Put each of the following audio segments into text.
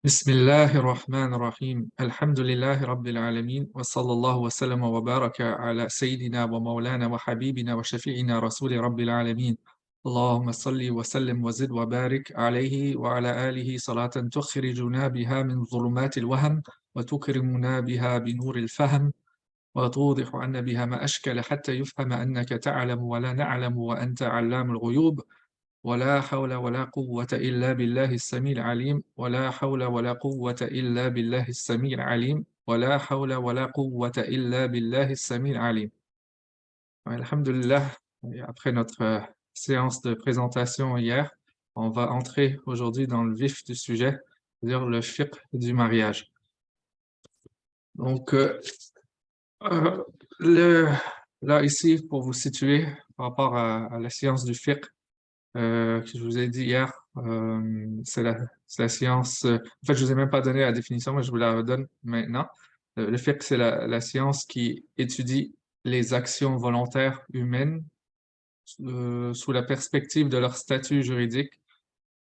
بسم الله الرحمن الرحيم الحمد لله رب العالمين وصلى الله وسلم وبارك على سيدنا ومولانا وحبيبنا وشفيعنا رسول رب العالمين اللهم صل وسلم وزد وبارك عليه وعلى آله صلاة تخرجنا بها من ظلمات الوهم وتكرمنا بها بنور الفهم وتوضح عنا بها ما أشكل حتى يفهم أنك تعلم ولا نعلم وأنت علام الغيوب ولا حول ولا قوة إلا بالله السميع العليم ولا حول ولا قوة إلا بالله السميع العليم ولا حول ولا قوة إلا بالله السميع العليم. Alhamdulillah, et après notre séance de présentation hier, on va entrer aujourd'hui dans le vif du sujet, c'est-à-dire le fiqh du mariage. Donc, euh, le, là ici, pour vous situer par rapport à la science du fiqh, que je vous ai dit hier, c'est la science. En fait, je ne vous ai même pas donné la définition, mais je vous la redonne maintenant. Le fiqh, c'est la science qui étudie les actions volontaires humaines sous la perspective de leur statut juridique.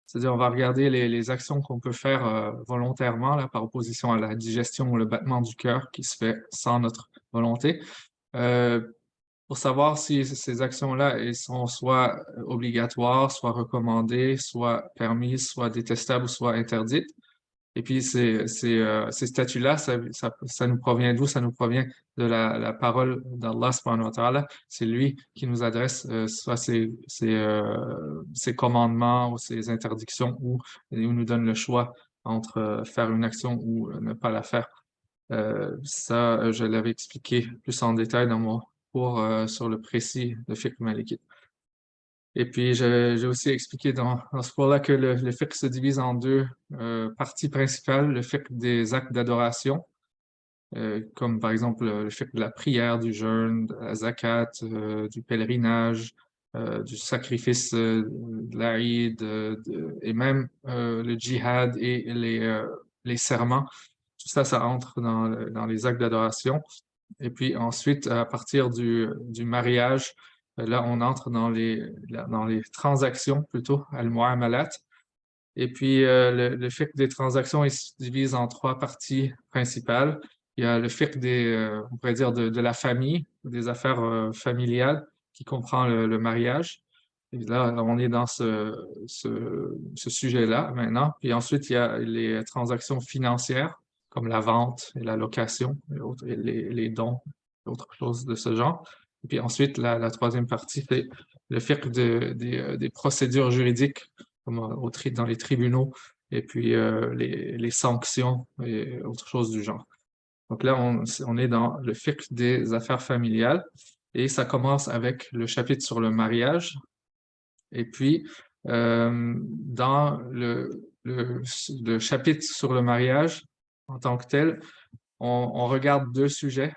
C'est-à-dire, on va regarder les actions qu'on peut faire volontairement, là, par opposition à la digestion ou le battement du cœur qui se fait sans notre volonté. Euh, pour savoir si ces actions-là elles sont soit obligatoires, soit recommandées, soit permises, soit détestables ou soit interdites. Et puis ces statuts-là, ça nous provient d'où? Ça nous provient de la parole d'Allah subhanahu wa ta'ala. C'est lui qui nous adresse soit ses commandements ou ses interdictions ou il nous donne le choix entre faire une action ou ne pas la faire. Je l'avais expliqué plus en détail dans mon cours sur le précis de fiqh maliki. Et puis, j'ai aussi expliqué dans ce cours-là que le fiqh se divise en deux parties principales, le fiqh des actes d'adoration, comme par exemple le fiqh de la prière, du jeûne, de la zakat, du pèlerinage, du sacrifice de l'Aïd, et même le djihad et les serments. Tout ça, ça entre dans les actes d'adoration. Et puis ensuite, à partir du mariage, là, on entre dans les transactions plutôt, al-mu'amalat. Et puis, le fiqh des transactions, il se divise en trois parties principales. Il y a le fiqh on pourrait dire, de la famille, des affaires familiales, qui comprend le mariage. Et là, on est dans ce sujet-là maintenant. Puis ensuite, il y a les transactions financières, comme la vente et la location, et les dons, et autres choses de ce genre. Et puis ensuite, la troisième partie, c'est le fiqh des procédures juridiques, comme dans les tribunaux, et puis les sanctions et autres choses du genre. Donc là, on est dans le fiqh des affaires familiales, et ça commence avec le chapitre sur le mariage. Et puis, dans le chapitre sur le mariage en tant que tel, on regarde deux sujets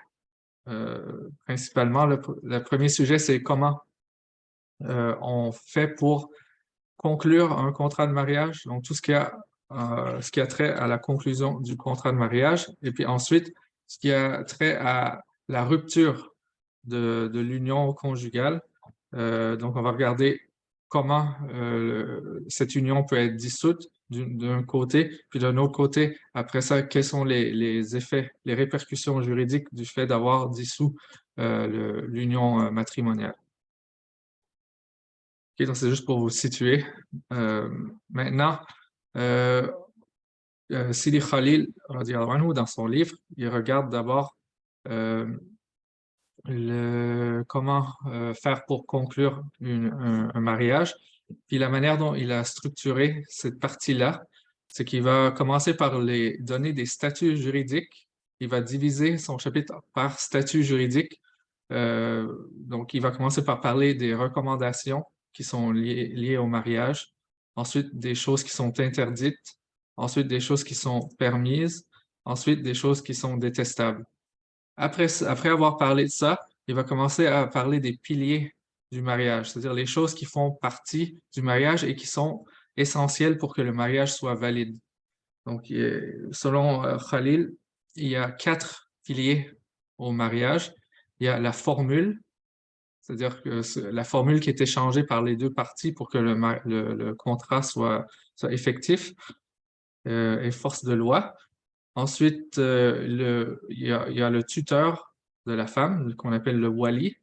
principalement. Le premier sujet, c'est comment on fait pour conclure un contrat de mariage, donc tout ce qui a trait à la conclusion du contrat de mariage, et puis ensuite, ce qui a trait à la rupture de l'union conjugale. Donc, on va regarder comment cette union peut être dissoute d'un côté, puis d'un autre côté, après ça, quels sont les effets, les répercussions juridiques du fait d'avoir dissous l'union matrimoniale. Ok, donc, c'est juste pour vous situer. Maintenant, euh, Sidi Khalil, radiallahu anhu, dans son livre, il regarde d'abord euh, comment faire pour conclure un mariage. Puis la manière dont il a structuré cette partie-là, c'est qu'il va commencer par les donner des statuts juridiques. Il va diviser son chapitre par statut juridique. Donc, il va commencer par parler des recommandations qui sont liées au mariage, ensuite des choses qui sont interdites, ensuite des choses qui sont permises, ensuite des choses qui sont détestables. Après avoir parlé de ça, il va commencer à parler des piliers du mariage, c'est-à-dire les choses qui font partie du mariage et qui sont essentielles pour que le mariage soit valide. Donc, selon Khalil, il y a quatre piliers au mariage. Il y a la formule, c'est-à-dire que la formule qui est échangée par les deux parties pour que le contrat soit effectif. et force de loi. Ensuite, il y a le tuteur de la femme, qu'on appelle le wali.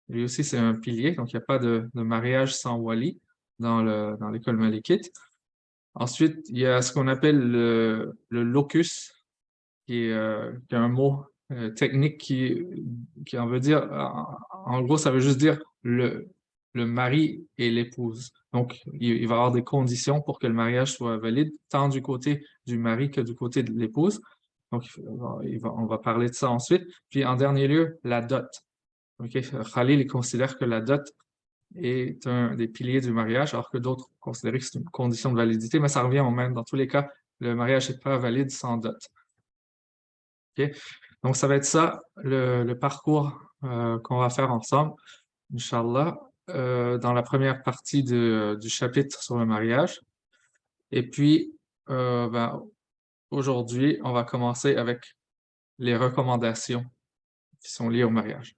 Lui aussi, c'est un pilier, donc il n'y a pas de mariage sans wali dans l'école malikite. Ensuite, il y a ce qu'on appelle le locus, qui est un mot technique qui en veut dire, en gros, ça veut juste dire le mari et l'épouse. Donc, il va y avoir des conditions pour que le mariage soit valide, tant du côté du mari que du côté de l'épouse. Donc, on va parler de ça ensuite. Puis, en dernier lieu, la dot. OK? Khalil, il considère que la dot est un des piliers du mariage, alors que d'autres considèrent que c'est une condition de validité, mais ça revient au même. Dans tous les cas, le mariage n'est pas valide sans dot. OK? Donc, ça va être ça, le parcours qu'on va faire ensemble, Inch'Allah, dans la première partie du chapitre sur le mariage. Et puis, aujourd'hui, on va commencer avec les recommandations qui sont liées au mariage.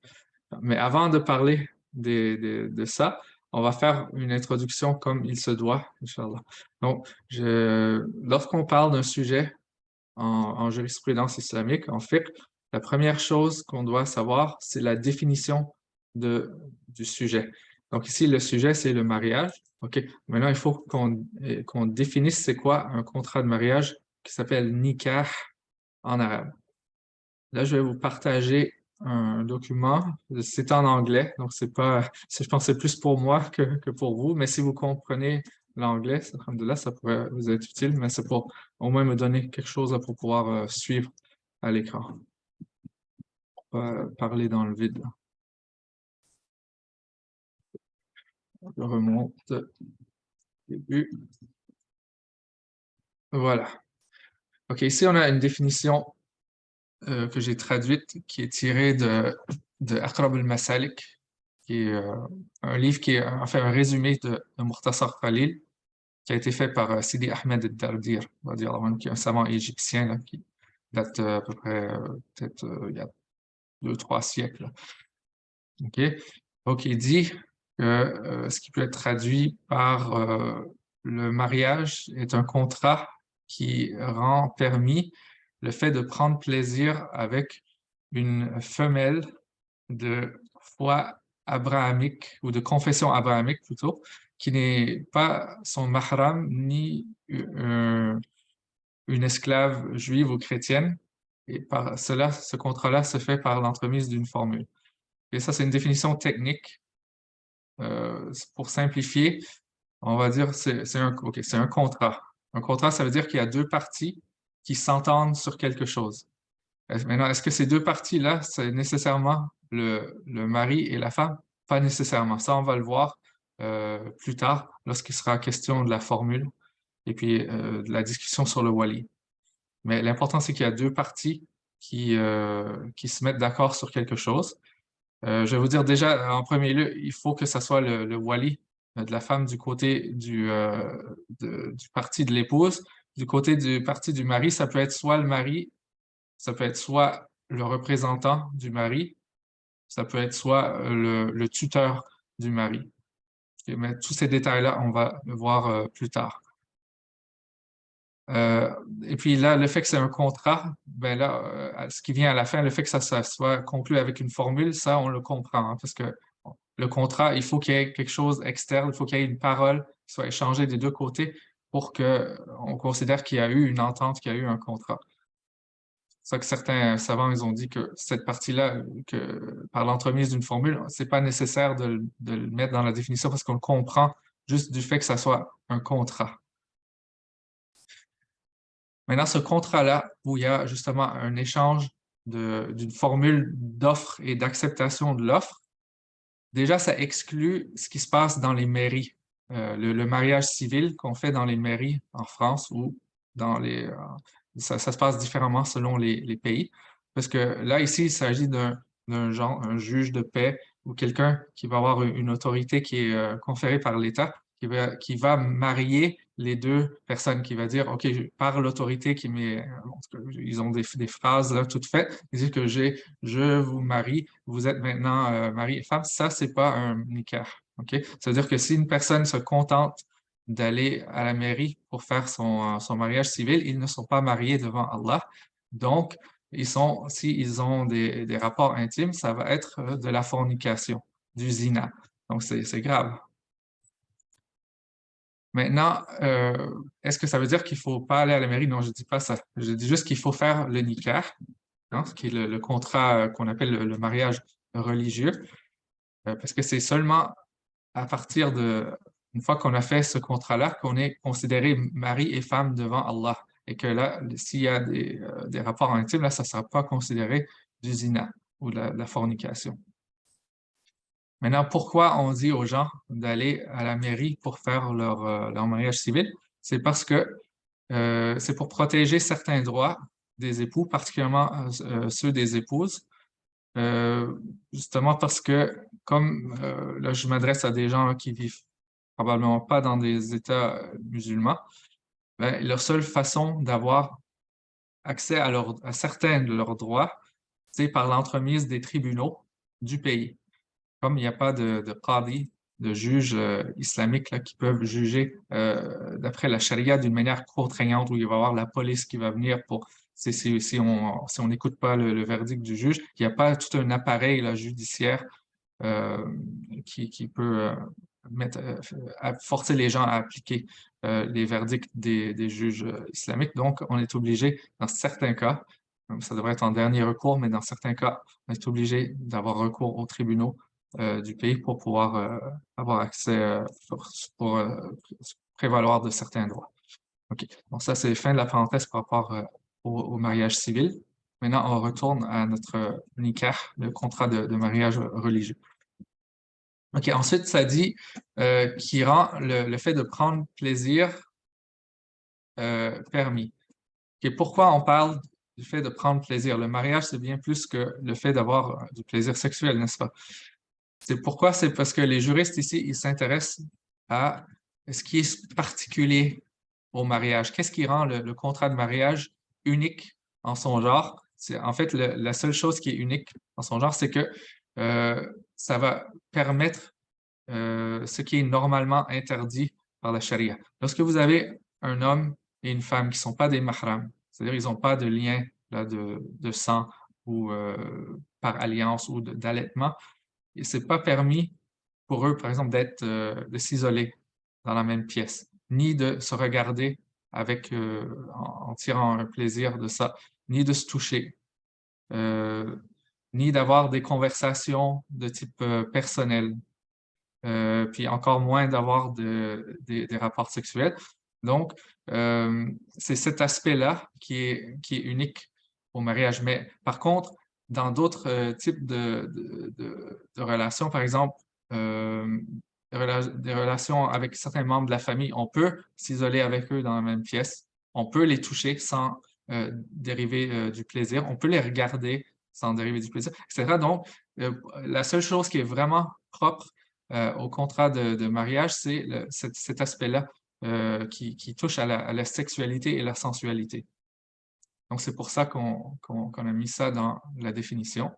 Mais avant de parler de ça, on va faire une introduction comme il se doit, Inch'Allah. Donc, lorsqu'on parle d'un sujet en jurisprudence islamique, en fiqh, la première chose qu'on doit savoir, c'est la définition du sujet. Donc ici, le sujet, c'est le mariage. OK. Maintenant, il faut qu'on définisse c'est quoi un contrat de mariage qui s'appelle nikah en arabe. Là, je vais vous partager un document. C'est en anglais, donc c'est pas, je pense que c'est plus pour moi que pour vous, mais si vous comprenez l'anglais, alhamdoulilah, ça pourrait vous être utile, mais c'est pour au moins me donner quelque chose pour pouvoir suivre à l'écran. Pas parler dans le vide, là. Je remonte au début. Voilà. OK, ici, on a une définition que j'ai traduite qui est tirée de Aqrab al-Masalik, qui est un livre qui est en fait un résumé de Mukhtasar Khalil, qui a été fait par Sidi Ahmed al-Dardir, on va dire, qui est un savant égyptien là, qui date à peu près peut-être il y a 2, 3 siècles. OK? Donc, il dit que ce qui peut être traduit par le mariage est un contrat qui rend permis le fait de prendre plaisir avec une femelle de foi abrahamique ou de confession abrahamique plutôt, qui n'est pas son mahram ni une esclave juive ou chrétienne. Et par cela, ce contrat-là se fait par l'entremise d'une formule. Et ça, c'est une définition technique. Pour simplifier, on va dire c'est un contrat. Un contrat, ça veut dire qu'il y a deux parties qui s'entendent sur quelque chose. Maintenant, est-ce que ces deux parties-là, c'est nécessairement le mari et la femme? Pas nécessairement. Ça, on va le voir plus tard, lorsqu'il sera question de la formule et puis de la discussion sur le wali. Mais l'important, c'est qu'il y a deux parties qui se mettent d'accord sur quelque chose. Je vais vous dire déjà, en premier lieu, il faut que ça soit le wali de la femme du côté du parti de l'épouse. Du côté du parti du mari, ça peut être soit le mari, ça peut être soit le représentant du mari, ça peut être soit le tuteur du mari. Mais tous ces détails-là, on va le voir plus tard. Et puis là, le fait que c'est un contrat, ben là, ce qui vient à la fin, le fait que ça soit conclu avec une formule, ça, on le comprend, hein, parce que le contrat, il faut qu'il y ait quelque chose externe, il faut qu'il y ait une parole qui soit échangée des deux côtés pour qu'on considère qu'il y a eu une entente, qu'il y a eu un contrat. C'est ça que certains savants, ils ont dit que cette partie-là, que par l'entremise d'une formule, c'est pas nécessaire de le mettre dans la définition parce qu'on le comprend juste du fait que ça soit un contrat. Maintenant, ce contrat-là, où il y a justement un échange d'une formule d'offre et d'acceptation de l'offre, déjà, ça exclut ce qui se passe dans les mairies. Le mariage civil qu'on fait dans les mairies en France ou dans ça se passe différemment selon les pays. Parce que là, ici, il s'agit un juge de paix ou quelqu'un qui va avoir une autorité qui est conférée par l'État, qui va marier les deux personnes, qui va dire, OK, par l'autorité qui met, ils ont des phrases là toutes faites, ils disent que je vous marie, vous êtes maintenant mari et femme, ça, c'est pas un nikah. OK? C'est-à-dire que si une personne se contente d'aller à la mairie pour faire son mariage civil, ils ne sont pas mariés devant Allah. Donc, s'ils ont des rapports intimes, ça va être de la fornication, du zina. Donc, c'est grave. Maintenant, est-ce que ça veut dire qu'il ne faut pas aller à la mairie? Non, je ne dis pas ça. Je dis juste qu'il faut faire le nikah, hein, qui est le contrat qu'on appelle le mariage religieux, parce que c'est seulement à partir une fois qu'on a fait ce contrat-là, qu'on est considéré mari et femme devant Allah. Et que là, s'il y a des rapports intimes, là, ça ne sera pas considéré du zina ou de la fornication. Maintenant, pourquoi on dit aux gens d'aller à la mairie pour faire leur mariage civil? C'est parce que c'est pour protéger certains droits des époux, particulièrement ceux des épouses. Euh, Justement parce que, comme là, je m'adresse à des gens là, qui vivent probablement pas dans des États musulmans, ben, leur seule façon d'avoir accès à certains de leurs droits, c'est par l'entremise des tribunaux du pays. Comme il n'y a pas de qadi, de juges islamiques là, qui peuvent juger d'après la charia d'une manière contraignante, où il va y avoir la police qui va venir pour, si on n'écoute pas le verdict du juge, il n'y a pas tout un appareil là, judiciaire euh, qui peut forcer les gens à appliquer les verdicts des juges islamiques. Donc, on est obligé, dans certains cas, ça devrait être en dernier recours, mais dans certains cas, on est obligé d'avoir recours aux tribunaux du pays pour pouvoir avoir accès pour prévaloir de certains droits. OK. Donc, ça, c'est fin de la parenthèse par rapport au mariage civil. Maintenant, on retourne à notre nikah, le contrat de mariage religieux. OK, ensuite, ça dit qui rend le fait de prendre plaisir permis. OK, pourquoi on parle du fait de prendre plaisir? Le mariage, c'est bien plus que le fait d'avoir du plaisir sexuel, n'est-ce pas? C'est pourquoi? C'est parce que les juristes ici, ils s'intéressent à ce qui est particulier au mariage. Qu'est-ce qui rend le contrat de mariage unique en son genre? C'est en fait la seule chose qui est unique en son genre, c'est que ça va permettre ce qui est normalement interdit par la charia. Lorsque vous avez un homme et une femme qui ne sont pas des mahrams, c'est-à-dire ils n'ont pas de lien là, de sang ou par alliance ou d'allaitement, et c'est pas permis pour eux, par exemple, de s'isoler dans la même pièce, ni de se regarder en tirant un plaisir de ça, ni de se toucher, euh, ni d'avoir des conversations de type personnel, puis encore moins d'avoir des rapports sexuels. Donc, c'est cet aspect-là qui est unique au mariage. Mais par contre, dans d'autres types de relations, par exemple, euh, des relations avec certains membres de la famille, on peut s'isoler avec eux dans la même pièce, on peut les toucher sans dériver du plaisir, on peut les regarder sans dériver du plaisir, etc. Donc, la seule chose qui est vraiment propre au contrat de mariage, c'est cet aspect-là qui touche à la sexualité et la sensualité. Donc, c'est pour ça qu'on a mis ça dans la définition.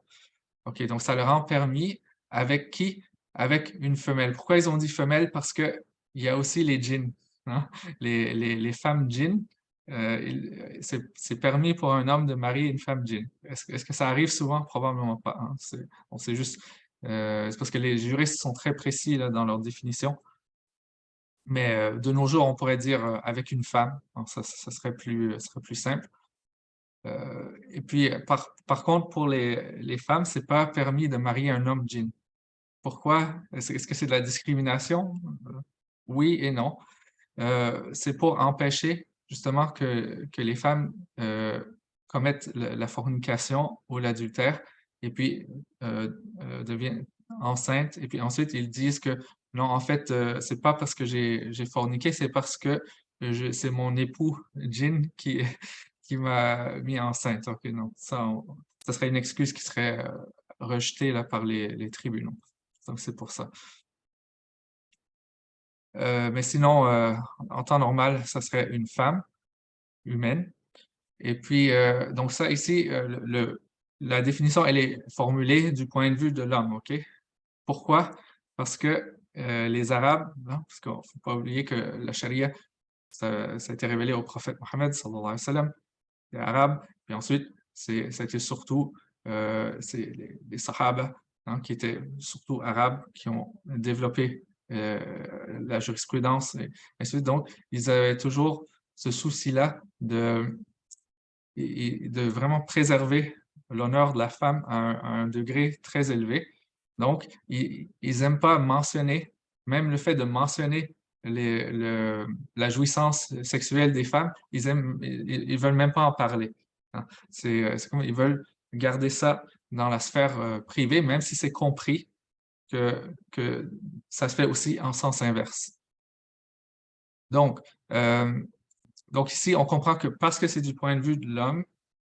OK, donc ça le rend permis avec qui? Avec une femelle. Pourquoi ils ont dit femelle? Parce qu'il y a aussi les djinns, hein? Les femmes djinns. C'est permis pour un homme de marier une femme djinn. Est-ce que ça arrive souvent? Probablement pas, hein. C'est juste, c'est parce que les juristes sont très précis là, dans leur définition. Mais de nos jours, on pourrait dire avec une femme. Donc, ça serait plus simple. Et puis, par contre, pour les femmes, c'est pas permis de marier un homme djinn. Pourquoi? Est-ce que c'est de la discrimination? Oui et non. C'est pour empêcher justement que les femmes commettent la fornication ou l'adultère et puis deviennent enceintes. Et puis ensuite, ils disent que non, en fait, c'est pas parce que j'ai forniqué, c'est parce que c'est mon époux, Jin, qui m'a mis enceinte. OK, non, ça serait une excuse qui serait rejetée là, par les tribunaux. Donc, c'est pour ça. Mais sinon, en temps normal, ça serait une femme humaine. Et puis, donc ça ici, la définition, elle est formulée du point de vue de l'homme, OK? Pourquoi? Parce que les Arabes, hein, parce qu'il ne faut pas oublier que la charia, ça a été révélé au prophète Mohammed, sallallahu alayhi wa sallam, les Arabes, puis ensuite, c'était surtout c'est les Sahaba, hein, qui étaient surtout arabes, qui ont développé la jurisprudence, et ainsi de suite. Donc, ils avaient toujours ce souci-là de vraiment préserver l'honneur de la femme à un degré très élevé. Donc, ils n'aiment pas mentionner, même le fait de mentionner la jouissance sexuelle des femmes, ils veulent même pas en parler, hein. C'est comme ils veulent garder ça dans la sphère privée, même si c'est compris que ça se fait aussi en sens inverse. Donc, euh, donc ici, on comprend que parce que c'est du point de vue de l'homme,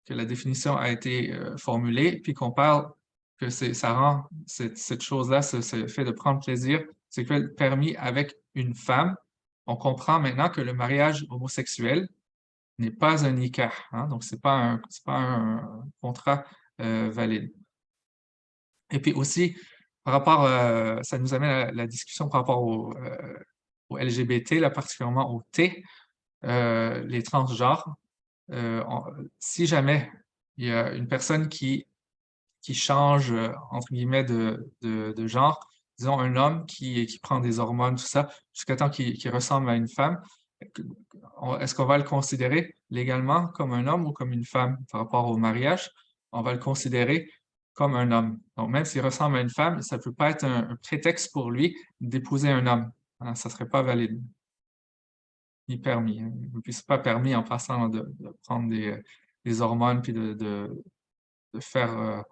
que la définition a été formulée, puis qu'on parle que ça rend cette chose-là, ce fait de prendre plaisir, c'est permis avec une femme. On comprend maintenant que le mariage homosexuel n'est pas un nikah, hein, donc c'est pas un contrat valide. Et puis aussi, par rapport, ça nous amène à la discussion par rapport au LGBT, là, particulièrement au T, les transgenres. Si jamais il y a une personne qui change, entre guillemets, de genre, disons un homme qui prend des hormones, tout ça, jusqu'à temps qu'il ressemble à une femme, est-ce qu'on va le considérer légalement comme un homme ou comme une femme par rapport au mariage? On va le considérer comme un homme. Donc, même s'il ressemble à une femme, ça ne peut pas être un prétexte pour lui d'épouser un homme, hein, ça ne serait pas valide ni permis, hein. Et puis, c'est pas permis en passant de prendre des hormones puis de faire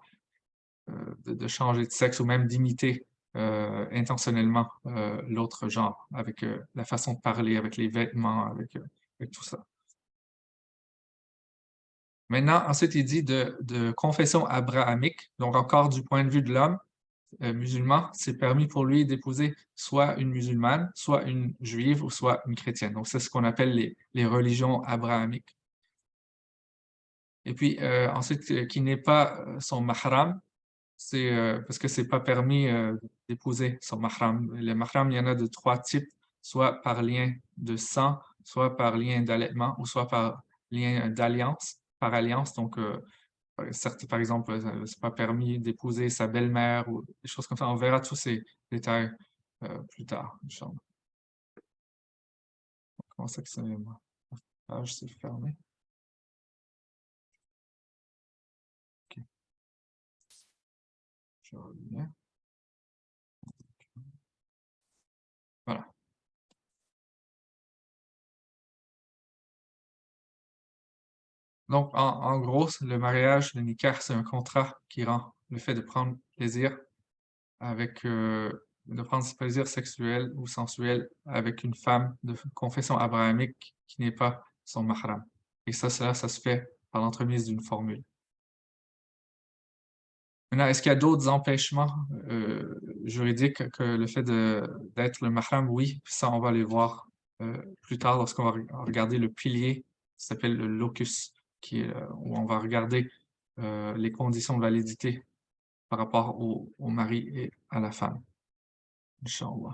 de changer de sexe ou même d'imiter intentionnellement l'autre genre avec la façon de parler, avec les vêtements, avec tout ça. Maintenant, ensuite, il dit de confession abrahamique, donc encore du point de vue de l'homme musulman, c'est permis pour lui d'épouser soit une musulmane, soit une juive ou soit une chrétienne. Donc, c'est ce qu'on appelle les religions abrahamiques. Et puis, ensuite, qui n'est pas son mahram, c'est parce que c'est pas permis d'épouser son mahram. Les mahrams, il y en a de trois types, soit par lien de sang, soit par lien d'allaitement, ou soit par lien d'alliance, par alliance. Donc, certes, par exemple, c'est pas permis d'épouser sa belle-mère ou des choses comme ça. On verra tous ces détails plus tard, Inch'Allah. Comment ça que c'est ma page s'est fermée? Ok, je reviens. Voilà. Donc, en gros, le mariage, le nikah, c'est un contrat qui rend le fait de prendre plaisir de prendre ce plaisir sexuel ou sensuel avec une femme de confession abrahamique qui n'est pas son mahram. Et ça se fait par l'entremise d'une formule. Maintenant, est-ce qu'il y a d'autres empêchements juridiques que le fait d'être le mahram? Oui, ça, on va les voir plus tard lorsqu'on va regarder le pilier qui s'appelle le locus, où on va regarder les conditions de validité par rapport au mari et à la femme. Inch'Allah.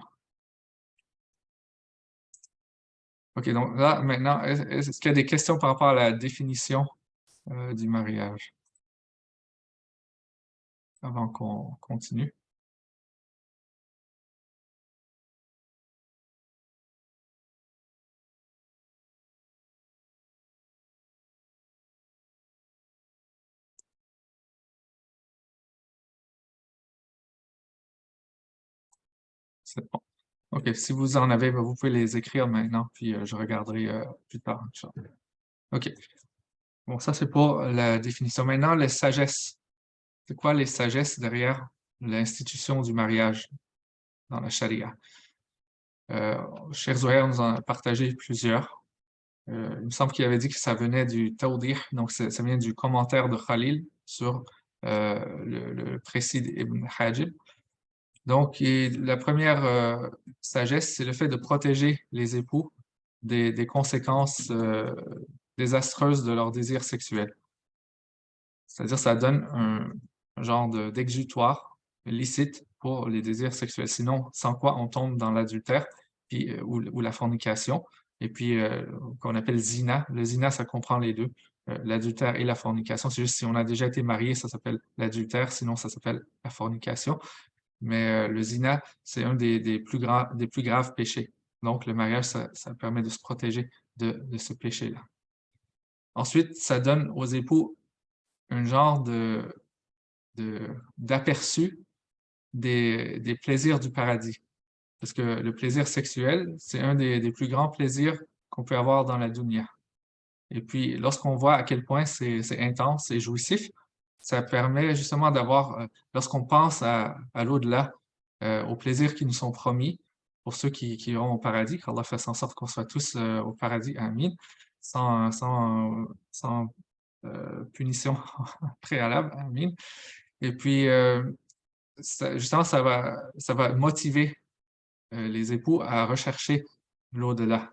OK, donc là, maintenant, est-ce qu'il y a des questions par rapport à la définition du mariage avant qu'on continue? C'est bon. OK, si vous en avez, ben, vous pouvez les écrire maintenant, puis je regarderai plus tard, Inch'Allah. OK, bon, ça c'est pour la définition. Maintenant, les sagesses. C'est quoi les sagesses derrière l'institution du mariage dans la charia? Cheikh Zouhair nous en a partagé plusieurs. Il me semble qu'il avait dit que ça venait du Tawdih, donc ça vient du commentaire de Khalil sur le précis d'Ibn Hajib. Donc, la première sagesse, c'est le fait de protéger les époux des conséquences désastreuses de leur désir sexuel. C'est-à-dire, ça donne un genre d'exutoire licite pour les désirs sexuels. Sinon, sans quoi on tombe dans l'adultère puis, ou la fornication et puis, qu'on appelle zina. Le zina, ça comprend les 2, l'adultère et la fornication. C'est juste si on a déjà été marié, ça s'appelle l'adultère, sinon ça s'appelle la fornication. Mais, le zina, c'est un des plus graves péchés. Donc le mariage, ça permet de se protéger de ce péché-là. Ensuite, ça donne aux époux un genre d'aperçu des plaisirs du paradis. Parce que le plaisir sexuel, c'est un des plus grands plaisirs qu'on peut avoir dans la dunya. Et puis, lorsqu'on voit à quel point c'est intense et jouissif, ça permet justement d'avoir, lorsqu'on pense à l'au-delà, aux plaisirs qui nous sont promis pour ceux qui iront au paradis, qu'Allah fasse en sorte qu'on soit tous au paradis, amin, sans punition préalable, amin. Et puis, justement, ça va motiver les époux à rechercher l'au-delà.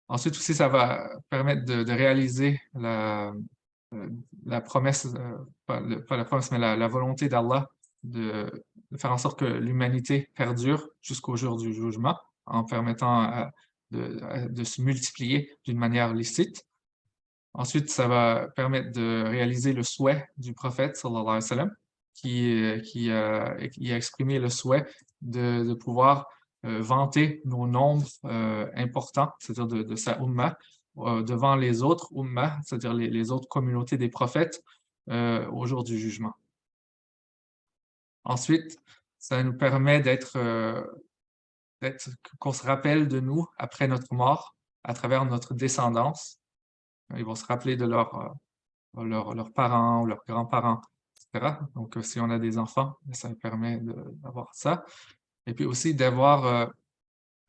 Ensuite aussi, ça va permettre de réaliser euh, la promesse, pas la promesse, mais la volonté d'Allah de faire en sorte que l'humanité perdure jusqu'au jour du jugement, en permettant de se multiplier d'une manière licite. Ensuite, ça va permettre de réaliser le souhait du prophète, sallallahu alayhi wa sallam, qui a exprimé le souhait de pouvoir vanter nos nombres importants, c'est-à-dire de sa umma, devant les autres umma, c'est-à-dire les autres communautés des prophètes, au jour du jugement. Ensuite, ça nous permet qu'on se rappelle de nous après notre mort, à travers notre descendance. Ils vont se rappeler de leurs parents ou leurs grands-parents, etc. Donc, si on a des enfants, ça permet d'avoir ça. Et puis aussi d'avoir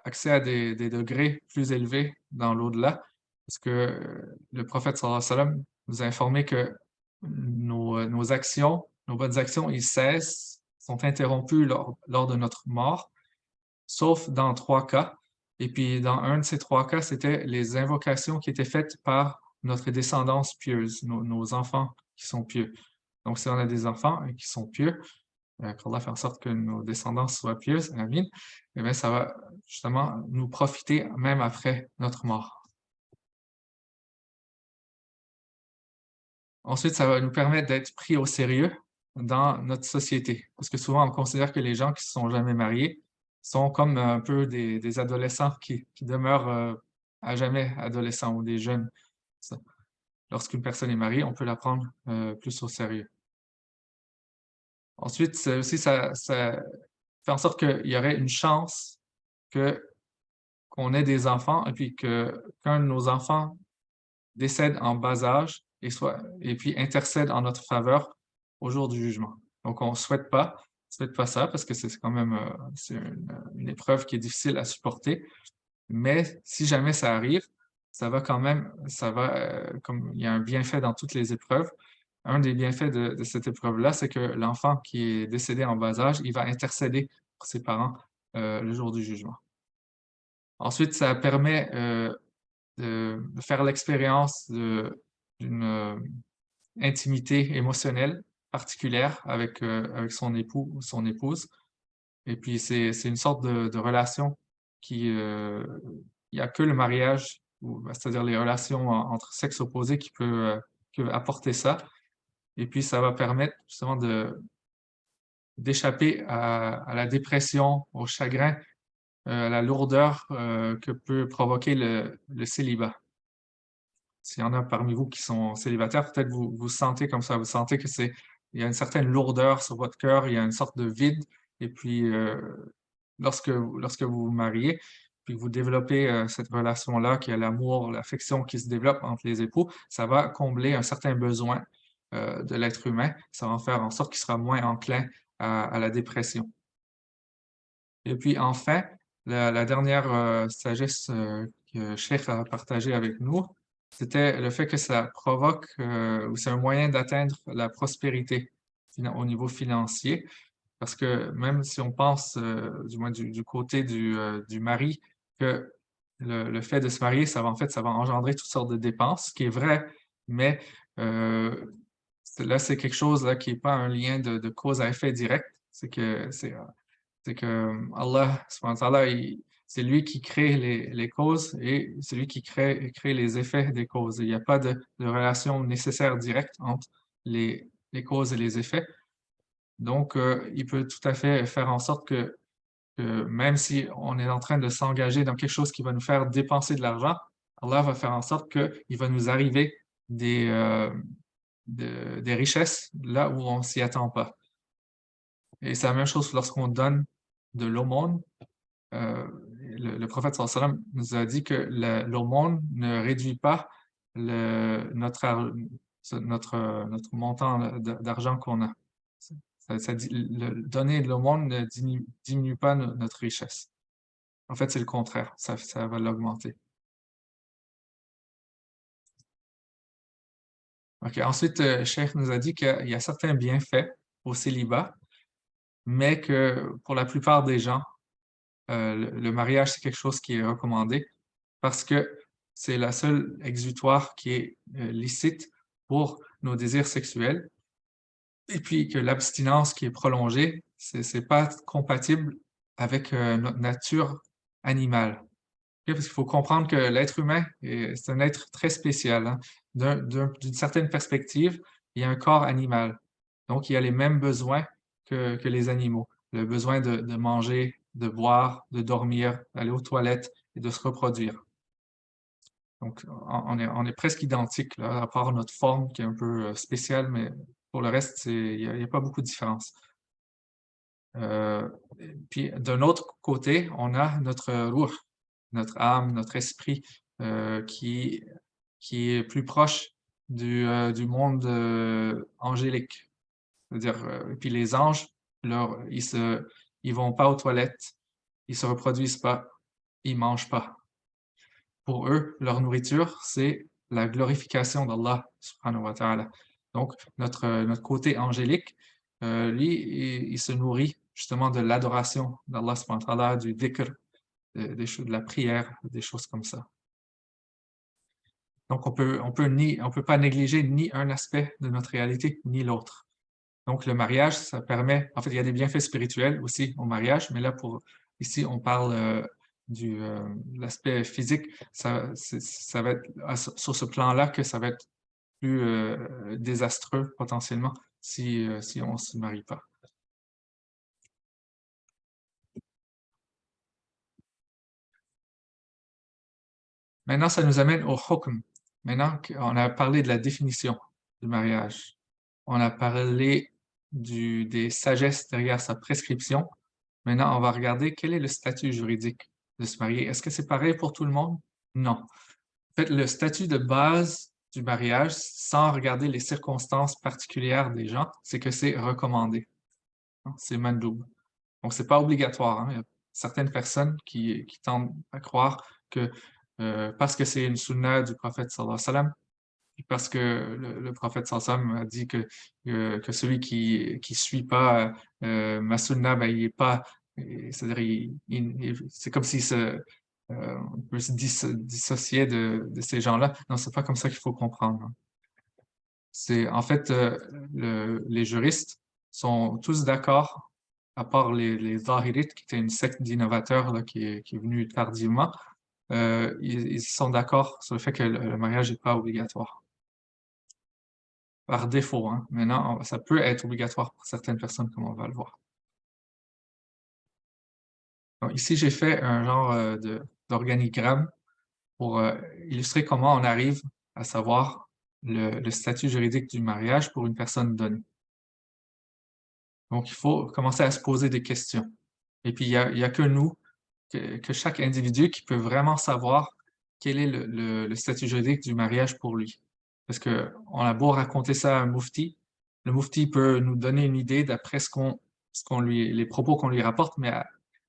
accès à des degrés plus élevés dans l'au-delà, parce que le prophète sallallahu alayhi wa sallam nous a informé que nos actions, nos bonnes actions, ils cessent, sont interrompues lors de notre mort, sauf dans 3 cas. Et puis, dans un de ces 3 cas, c'était les invocations qui étaient faites par notre descendance pieuse, nos enfants qui sont pieux. Donc, si on a des enfants qui sont pieux, qu'Allah fait en sorte que nos descendants soient pieuses, amin, eh bien, ça va justement nous profiter même après notre mort. Ensuite, ça va nous permettre d'être pris au sérieux dans notre société. Parce que souvent, on considère que les gens qui ne se sont jamais mariés sont comme un peu des adolescents qui demeurent à jamais adolescents ou des jeunes. Ça. Lorsqu'une personne est mariée, on peut la prendre plus au sérieux. Ensuite, ça fait en sorte qu'il y aurait une chance qu'on ait des enfants et puis qu'un de nos enfants décède en bas âge et puis intercède en notre faveur au jour du jugement. Donc, on ne souhaite pas ça parce que c'est quand même c'est une épreuve qui est difficile à supporter. Mais si jamais ça arrive, ça va quand même, comme il y a un bienfait dans toutes les épreuves, un des bienfaits de cette épreuve-là, c'est que l'enfant qui est décédé en bas âge, il va intercéder pour ses parents le jour du jugement. Ensuite, ça permet de faire l'expérience d'une intimité émotionnelle particulière avec son époux ou son épouse. Et puis, c'est une sorte de relation il n'y a que le mariage, c'est-à-dire les relations entre sexes opposés qui peut apporter ça. Et puis, ça va permettre justement d'échapper à la dépression, au chagrin, à la lourdeur que peut provoquer le célibat. S'il y en a parmi vous qui sont célibataires, peut-être vous sentez comme ça, vous sentez que il y a une certaine lourdeur sur votre cœur, il y a une sorte de vide. Et puis, lorsque vous vous mariez, puis que vous développez cette relation-là, qui a l'amour, l'affection qui se développe entre les époux, ça va combler un certain besoin de l'être humain. Ça va en faire en sorte qu'il sera moins enclin à la dépression. Et puis enfin, la dernière sagesse que Cheikh a partagée avec nous, c'était le fait que ça provoque, ou c'est un moyen d'atteindre la prospérité au niveau financier. Parce que même si on pense, du moins du côté du mari, que le fait de se marier, ça va engendrer toutes sortes de dépenses, ce qui est vrai, mais là, c'est quelque chose là, qui n'est pas un lien de cause à effet direct. C'est que Allah, subhanahu wa ta'ala, c'est lui qui crée les causes et c'est lui qui crée les effets des causes. Il n'y a pas de relation nécessaire directe entre les causes et les effets. Donc, il peut tout à fait faire en sorte que même si on est en train de s'engager dans quelque chose qui va nous faire dépenser de l'argent, Allah va faire en sorte qu'il va nous arriver des richesses là où on s'y attend pas. Et c'est la même chose lorsqu'on donne de l'aumône. Euh, le prophète sallallahu alayhi wa sallam nous a dit que l'aumône ne réduit pas notre montant d'argent qu'on a. Donner de l'aumône ne diminue pas notre richesse. En fait, c'est le contraire, ça va l'augmenter. Ok. Ensuite, Cheikh nous a dit qu'il y a certains bienfaits au célibat, mais que pour la plupart des gens, le mariage, c'est quelque chose qui est recommandé parce que c'est la seule exutoire qui est licite pour nos désirs sexuels. Et puis que l'abstinence qui est prolongée, c'est pas compatible avec notre nature animale. Ok. Parce qu'il faut comprendre que l'être humain, c'est un être très spécial, hein. D'une certaine perspective, il y a un corps animal. Donc, il y a les mêmes besoins que les animaux. Le besoin de manger, de boire, de dormir, d'aller aux toilettes et de se reproduire. Donc, on est presque identiques, là, à part notre forme qui est un peu spéciale, mais pour le reste, il n'y a pas beaucoup de différence. Euh, Puis, d'un autre côté, on a notre ruh, notre âme, notre esprit, qui est plus proche du monde angélique. C'est-à-dire, puis les anges, ils vont pas aux toilettes, ils se reproduisent pas, ils mangent pas. Pour eux, leur nourriture, c'est la glorification d'Allah, subhanahu wa ta'ala. Donc, notre côté angélique, lui, il se nourrit justement de l'adoration d'Allah, subhanahu wa ta'ala, du dhikr, de la prière, des choses comme ça. Donc, on peut pas négliger ni un aspect de notre réalité, ni l'autre. Donc, le mariage, ça permet, en fait, il y a des bienfaits spirituels aussi au mariage, mais là, ici, on parle de l'aspect physique. Ça va être sur ce plan-là que ça va être plus désastreux potentiellement si on ne se marie pas. Maintenant, ça nous amène au hukm. Maintenant qu'on a parlé de la définition du mariage, on a parlé des sagesses derrière sa prescription. Maintenant, on va regarder quel est le statut juridique de se marier. Est-ce que c'est pareil pour tout le monde? Non. En fait, le statut de base du mariage, sans regarder les circonstances particulières des gens, c'est que c'est recommandé. C'est mandoub. Donc, c'est pas obligatoire, hein. Il y a certaines personnes qui tendent à croire que parce que c'est une sunna du prophète sallallahu alayhi wa sallam, et parce que le prophète sallallahu alayhi wa sallam a dit que celui qui suit pas ma sunna, ben, il est pas, c'est-à-dire c'est comme s'il on peut se dissocier de ces gens-là. Non, c'est pas comme ça qu'il faut comprendre, hein. C'est en fait les juristes sont tous d'accord, à part les Zahirites, qui étaient une secte d'innovateurs là, qui est venue tardivement. Ils sont d'accord sur le fait que le mariage n'est pas obligatoire. Par défaut, hein. Maintenant, ça peut être obligatoire pour certaines personnes, comme on va le voir. Donc, ici, j'ai fait un genre d'organigramme pour illustrer comment on arrive à savoir le statut juridique du mariage pour une personne donnée. Donc, il faut commencer à se poser des questions. Et puis, il y a que nous, que chaque individu qui peut vraiment savoir quel est le statut juridique du mariage pour lui. Parce qu'on a beau raconter ça à un moufti, le moufti peut nous donner une idée d'après les propos qu'on lui rapporte, mais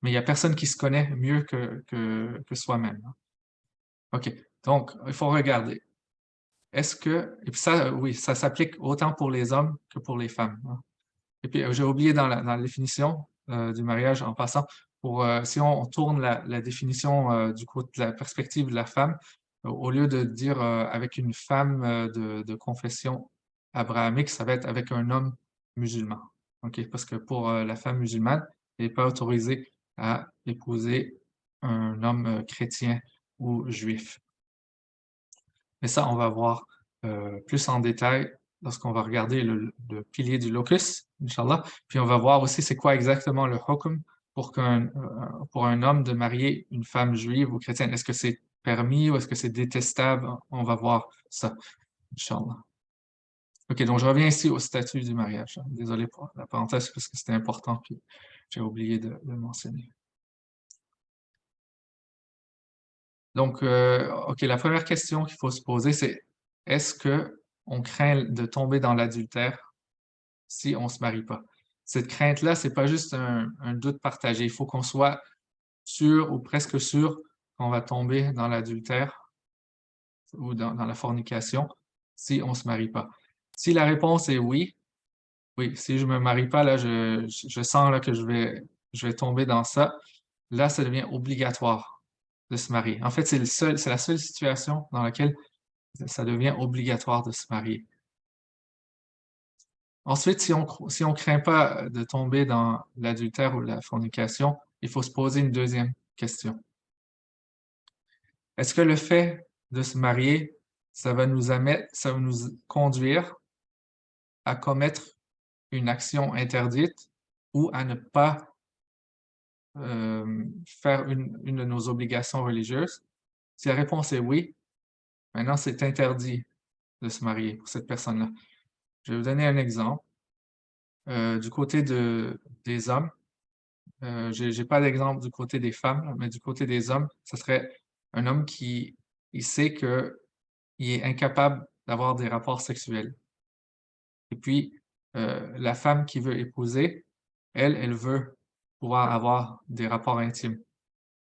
il n'y a personne qui se connaît mieux que soi-même, hein. OK. Donc, il faut regarder. Et puis ça, oui, ça s'applique autant pour les hommes que pour les femmes, hein. Et puis, j'ai oublié dans la définition du mariage, en passant, si on tourne la définition du côté de la perspective de la femme, au lieu de dire avec une femme de confession abrahamique, ça va être avec un homme musulman. OK? Parce que pour, la femme musulmane, elle n'est pas autorisée à épouser un homme, chrétien ou juif. Mais ça, on va voir, plus en détail lorsqu'on va regarder le pilier du locus, Inch'Allah. Puis on va voir aussi c'est quoi exactement le hukm pour un homme de marier une femme juive ou chrétienne. Est-ce que c'est permis ou est-ce que c'est détestable? On va voir ça, Inch'Allah. OK, donc je reviens ici au statut du mariage. Désolé pour la parenthèse parce que c'était important, puis j'ai oublié de le mentionner. Donc, OK, la première question qu'il faut se poser, c'est est-ce que on craint de tomber dans l'adultère si on se marie pas? Cette crainte-là, c'est pas juste un doute partagé. Il faut qu'on soit sûr ou presque sûr qu'on va tomber dans l'adultère ou dans la fornication si on se marie pas. Si la réponse est oui, oui, si je me marie pas, là, je sens là, que je vais tomber dans ça. Là, ça devient obligatoire de se marier. En fait, c'est la seule situation dans laquelle ça devient obligatoire de se marier. Ensuite, si on craint pas de tomber dans l'adultère ou la fornication, il faut se poser une deuxième question. Est-ce que le fait de se marier, ça va nous conduire à commettre une action interdite ou à ne pas faire une de nos obligations religieuses? Si la réponse est oui, maintenant c'est interdit de se marier pour cette personne-là. Je vais vous donner un exemple. Du côté des hommes, j'ai pas d'exemple du côté des femmes, là, mais du côté des hommes, ce serait un homme qui il sait qu'il est incapable d'avoir des rapports sexuels. Et puis, la femme qu'il veut épouser, elle veut pouvoir avoir des rapports intimes.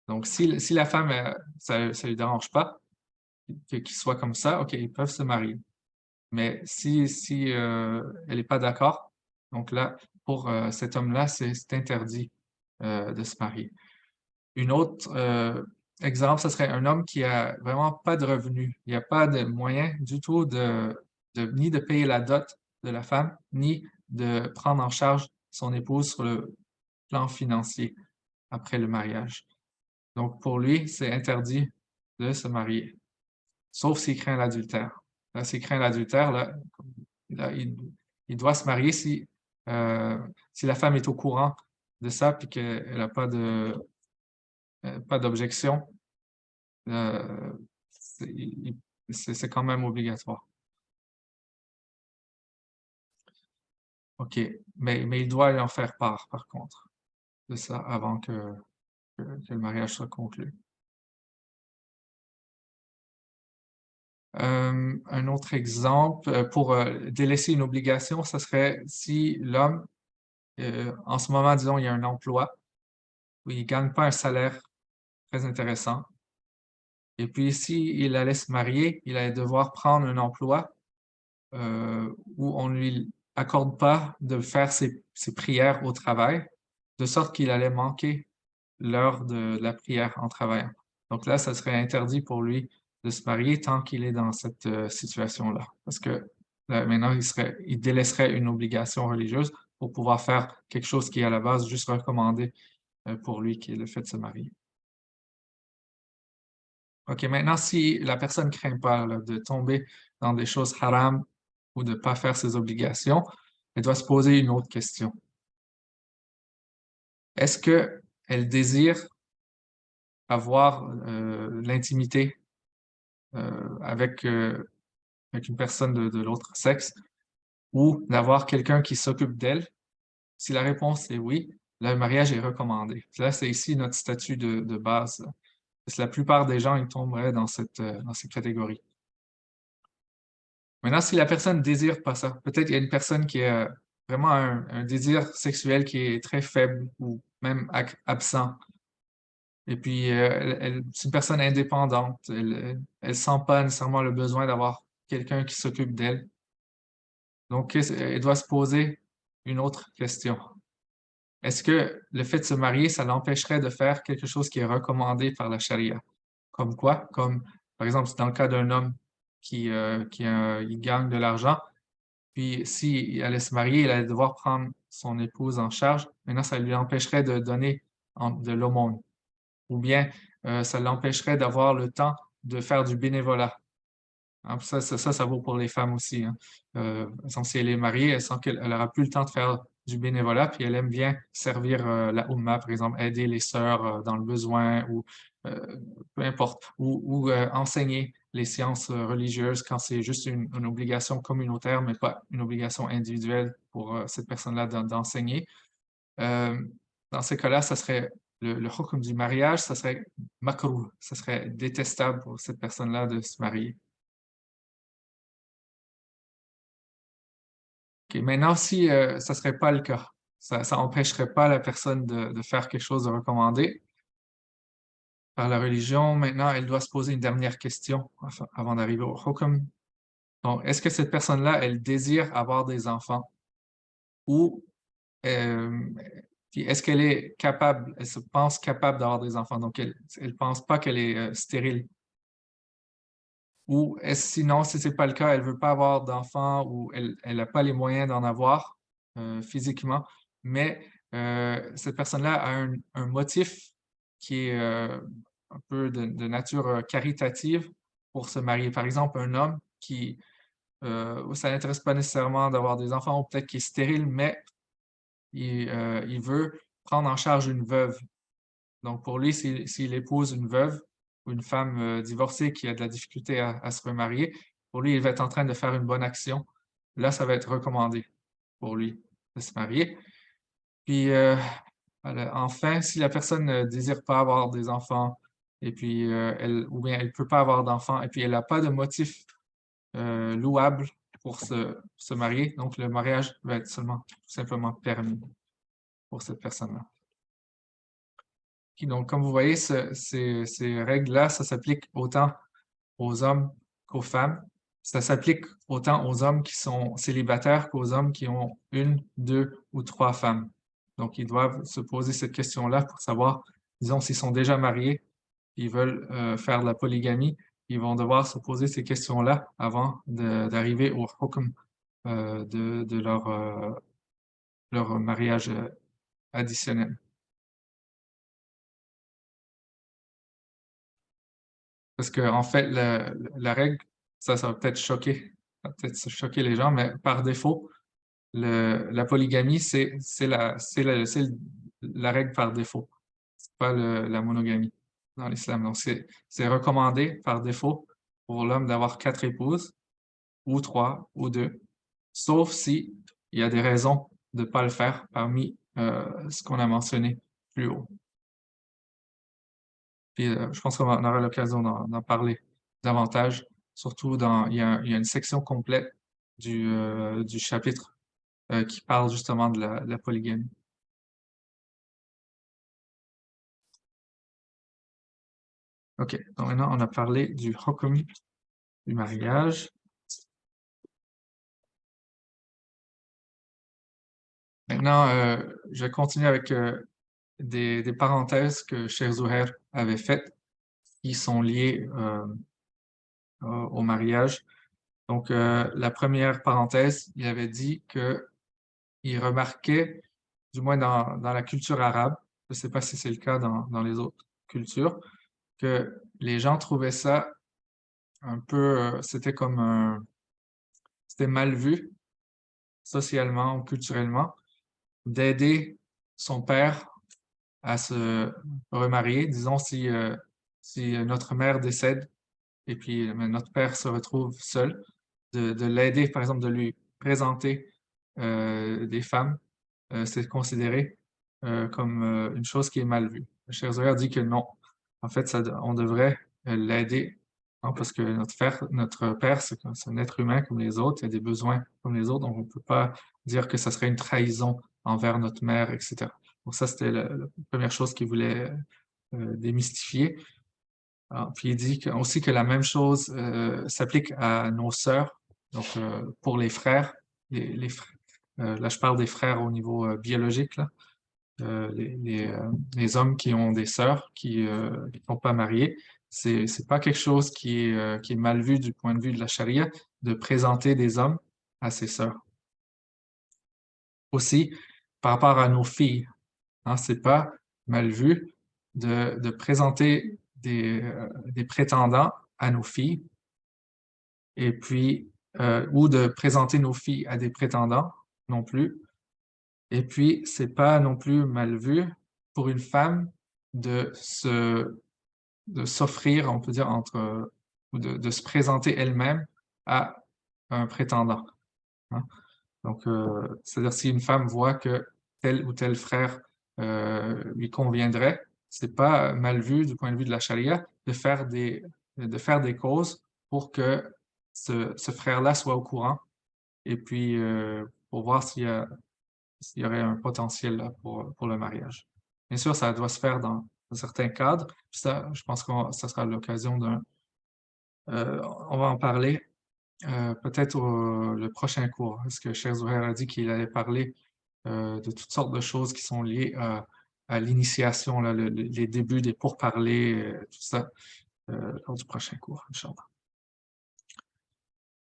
Donc si la femme, ça lui dérange pas qu'il soit comme ça, OK, ils peuvent se marier. Mais si, elle est pas d'accord, donc là, pour, cet homme-là, c'est interdit, de se marier. Une autre, exemple, ce serait un homme qui a vraiment pas de revenus. Il y a pas de moyen du tout ni de payer la dot de la femme, ni de prendre en charge son épouse sur le plan financier après le mariage. Donc pour lui, c'est interdit de se marier, sauf s'il craint l'adultère. Là, s'il craint l'adultère, là, il doit se marier si la femme est au courant de ça puis qu'elle a pas d'objection, c'est c'est quand même obligatoire. OK, mais il doit lui en faire part, par contre, de ça avant que le mariage soit conclu. Un autre exemple, pour, délaisser une obligation, ça serait si l'homme, en ce moment, disons, il y a un emploi où il ne gagne pas un salaire très intéressant et puis s'il allait se marier, il allait devoir prendre un emploi, où on ne lui accorde pas de faire ses prières au travail, de sorte qu'il allait manquer l'heure de la prière en travaillant. Donc là, ça serait interdit pour lui de se marier tant qu'il est dans cette, situation-là. Parce que, maintenant, il délaisserait une obligation religieuse pour pouvoir faire quelque chose qui est à la base juste recommandé, pour lui, qui est le fait de se marier. OK, maintenant si la personne craint pas là, de tomber dans des choses haram ou de ne pas faire ses obligations, elle doit se poser une autre question. Est-ce qu'elle désire avoir, l'intimité, avec une personne de l'autre sexe ou d'avoir quelqu'un qui s'occupe d'elle? Si la réponse est oui, là, le mariage est recommandé. Là, c'est ici notre statut de base, là. Parce que la plupart des gens, ils tomberaient dans cette catégorie. Maintenant, si la personne désire pas ça, peut-être il y a une personne qui a vraiment un désir sexuel qui est très faible ou même absent. Et puis, c'est une personne indépendante. Elle sent pas nécessairement le besoin d'avoir quelqu'un qui s'occupe d'elle. Donc, elle doit se poser une autre question. Est-ce que le fait de se marier, ça l'empêcherait de faire quelque chose qui est recommandé par la charia? Comme quoi? Comme, par exemple, dans le cas d'un homme il gagne de l'argent, Puis si elle allait se marier, il allait devoir prendre son épouse en charge. Maintenant, ça lui empêcherait de donner de l'aumône. Ou bien ça l'empêcherait d'avoir le temps de faire du bénévolat. Hein, ça vaut pour les femmes aussi. Hein. Exemple, si elle est mariée, elle sent qu'elle n'aura plus le temps de faire du bénévolat, puis elle aime bien servir la Oumma, par exemple, aider les sœurs dans le besoin ou euh, peu importe, ou enseigner les sciences religieuses quand c'est juste une obligation communautaire, mais pas une obligation individuelle pour cette personne-là d'enseigner. Euh, Dans ces cas-là, ça serait le hukm du mariage, ça serait makruh, ça serait détestable pour cette personne-là de se marier. Ok, maintenant, si ça ne serait pas le cas, ça n'empêcherait pas la personne de faire quelque chose de recommandé par la religion. Maintenant, elle doit se poser une dernière question avant d'arriver au hukm. Donc, est-ce que cette personne-là, elle désire avoir des enfants ou euh, puis est-ce qu'elle est capable, elle se pense capable d'avoir des enfants? Donc, elle ne pense pas qu'elle est stérile. Ou est-ce sinon, si ce n'est pas le cas, elle ne veut pas avoir d'enfants ou elle n'a pas les moyens d'en avoir physiquement, mais cette personne-là a un motif qui est un peu de nature caritative pour se marier. Par exemple, un homme qui, ça n'intéresse pas nécessairement d'avoir des enfants ou peut-être qu'il est stérile, mais il veut prendre en charge une veuve. Donc, pour lui, s'il épouse une veuve ou une femme divorcée qui a de la difficulté à se remarier, pour lui, il va être en train de faire une bonne action. Là, ça va être recommandé pour lui de se marier. Puis, voilà. Enfin, si la personne ne désire pas avoir des enfants, et puis ou bien elle ne peut pas avoir d'enfants, et puis elle n'a pas de motif louable pour se marier, donc le mariage va être seulement tout simplement permis pour cette personne-là. Donc, comme vous voyez, ces règles-là, ça s'applique autant aux hommes qu'aux femmes. Ça s'applique autant aux hommes qui sont célibataires qu'aux hommes qui ont une, deux ou trois femmes. Donc, ils doivent se poser cette question-là pour savoir, disons, s'ils sont déjà mariés, ils veulent faire de la polygamie, ils vont devoir se poser ces questions-là avant d'arriver au hukm de leur mariage additionnel. Parce que, en fait, la règle, ça va peut-être ça va peut-être choquer les gens, mais par défaut, la polygamie, c'est la règle par défaut. C'est pas la monogamie dans l'islam. Donc, c'est recommandé par défaut pour l'homme d'avoir quatre épouses, ou trois, ou deux, sauf si il y a des raisons de ne pas le faire parmi ce qu'on a mentionné plus haut. Puis je pense qu'on aura l'occasion d'en parler davantage, surtout il y a une section complète du chapitre qui parle justement de la polygamie. OK, donc maintenant on a parlé du hukm du mariage. Maintenant, je vais continuer avec des parenthèses que Cheikh Zouher avait faites qui sont liées au mariage. Donc, la première parenthèse, il avait dit qu'il remarquait, du moins dans la culture arabe, je ne sais pas si c'est le cas dans les autres cultures, que les gens trouvaient ça un peu, c'était mal vu socialement ou culturellement d'aider son père à se remarier. Disons si notre mère décède et puis notre père se retrouve seul, de l'aider, par exemple, de lui présenter des femmes, c'est considéré comme une chose qui est mal vue. Le Cheikh Zouheir dit que non. En fait, on devrait l'aider, hein, parce que notre père, c'est un être humain comme les autres, il a des besoins comme les autres, donc on ne peut pas dire que ça serait une trahison envers notre mère, etc. Donc ça, c'était la première chose qu'il voulait démystifier. Ah, puis il dit aussi que la même chose s'applique à nos sœurs, donc pour les frères, les frères. Là, je parle des frères au niveau biologique, là. Les hommes qui ont des sœurs qui ne sont pas mariés, c'est pas quelque chose qui est mal vu du point de vue de la charia de présenter des hommes à ses sœurs. aussi par rapport à nos filles. Hein, c'est pas mal vu de présenter des prétendants à nos filles et puis ou de présenter nos filles à des prétendants non plus. Et puis, c'est pas non plus mal vu pour une femme de se de s'offrir, on peut dire, ou de se présenter elle-même à un prétendant. Hein. Donc, c'est-à-dire si une femme voit que tel ou tel frère lui conviendrait, c'est pas mal vu du point de vue de la charia de faire des causes pour que ce frère-là soit au courant et puis pour voir s'il y aurait un potentiel là, pour le mariage. Bien sûr, ça doit se faire dans un certain cadre. Puis ça, je pense que ça sera l'occasion on va en parler peut-être le prochain cours. Parce que Cheikh Zouhair a dit qu'il allait parler de toutes sortes de choses qui sont liées à l'initiation, là, les débuts des pourparlers, tout ça, lors du prochain cours, Inch'Allah.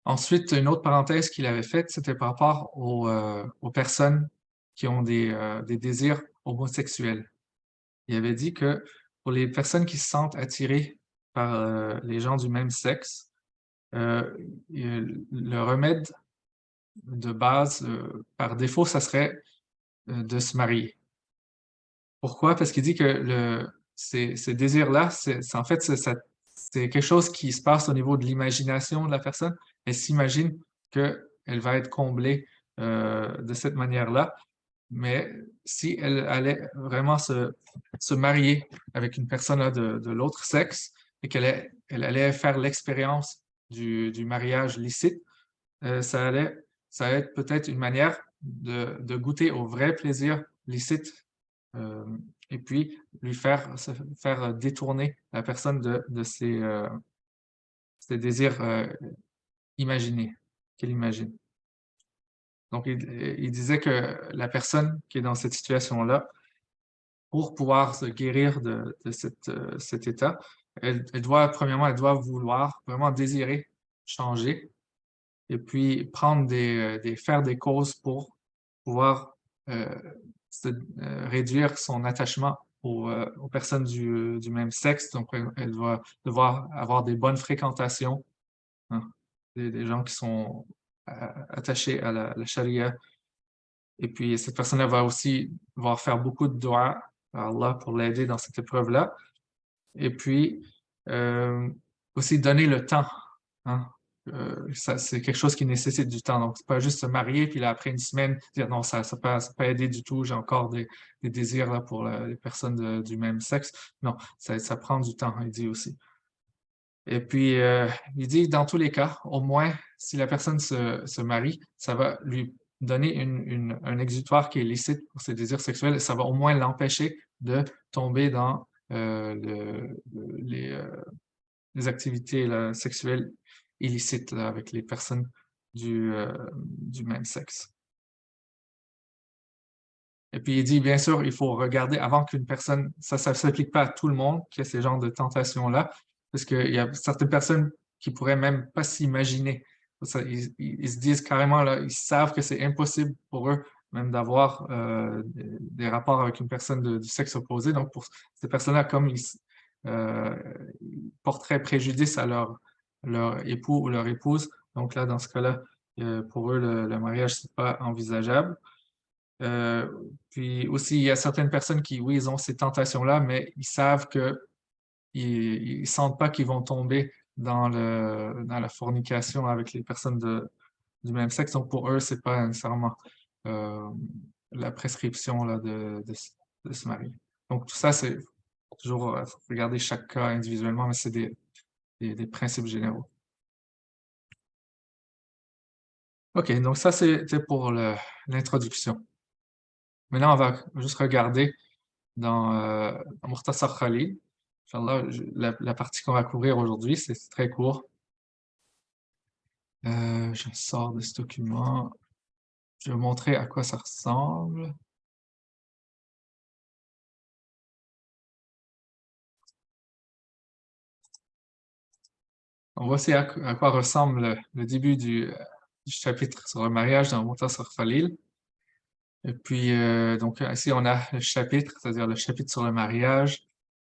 Ensuite, une autre parenthèse qu'il avait faite, c'était par rapport aux personnes qui ont des désirs homosexuels. Il avait dit que pour les personnes qui se sentent attirées par les gens du même sexe, euh, le remède de base, par défaut, ça serait de se marier. Pourquoi? Parce qu'il dit que ces désirs-là, en fait, c'est quelque chose qui se passe au niveau de l'imagination de la personne. Elle s'imagine qu'elle va être comblée de cette manière-là. Mais si elle allait vraiment se marier avec une personne là, de l'autre sexe et elle allait faire l'expérience du mariage licite, ça allait être peut-être une manière de goûter au vrai plaisir licite euh, et puis se faire détourner la personne de ses désirs imaginés qu'elle imagine. Donc, il disait que la personne qui est dans cette situation-là, pour pouvoir se guérir de cet état, premièrement, elle doit vouloir vraiment désirer changer et puis faire des causes pour pouvoir euh, réduire son attachement aux personnes du même sexe. Donc, elle doit devoir avoir des bonnes fréquentations, hein, des gens qui sont attachés à la charia. Et puis, cette personne-là va aussi devoir faire beaucoup de doigts à Allah pour l'aider dans cette épreuve-là. Et puis, euh, aussi donner le temps. Hein. C'est quelque chose qui nécessite du temps. Donc, c'est pas juste se marier, puis là, après une semaine, dire non, ça peut aider du tout, j'ai encore des désirs là, pour les personnes du même sexe. Non, ça prend du temps, il dit aussi. Et puis, il dit, dans tous les cas, au moins, si la personne se marie, ça va lui donner un exutoire qui est licite pour ses désirs sexuels, et ça va au moins l'empêcher de tomber dans les activités là, sexuelles illicites là, avec les personnes du même sexe. Et puis il dit, bien sûr, il faut regarder avant qu'une personne, ça ne s'applique pas à tout le monde qui a ces genres de tentations-là, parce qu'il y a certaines personnes qui pourraient même pas s'imaginer. Ils se disent carrément, là, ils savent que c'est impossible pour eux même d'avoir des rapports avec une personne du sexe opposé. Donc pour ces personnes-là, comme euh, ils porteraient préjudice à leur époux ou leur épouse, donc là, dans ce cas-là, pour eux, le mariage, c'est pas envisageable. Euh, Puis aussi, il y a certaines personnes qui, oui, ils ont ces tentations-là, mais ils savent que ils sentent pas qu'ils vont tomber dans la fornication avec les personnes du même sexe. Donc pour eux, c'est pas nécessairement euh, la prescription là, de se marier. Donc tout ça, c'est toujours faut regarder chaque cas individuellement, mais c'est des principes généraux. OK, donc ça, c'était pour l'introduction. Maintenant, on va juste regarder dans Mukhtasar Khalil. Inch'Allah, la partie qu'on va couvrir aujourd'hui, c'est très court. Je sors de ce document. Je vais vous montrer à quoi ça ressemble. On voit aussi à quoi ressemble le début du chapitre sur le mariage dans Mukhtasar Khalil. Et puis, donc ici, on a le chapitre, c'est-à-dire le chapitre sur le mariage.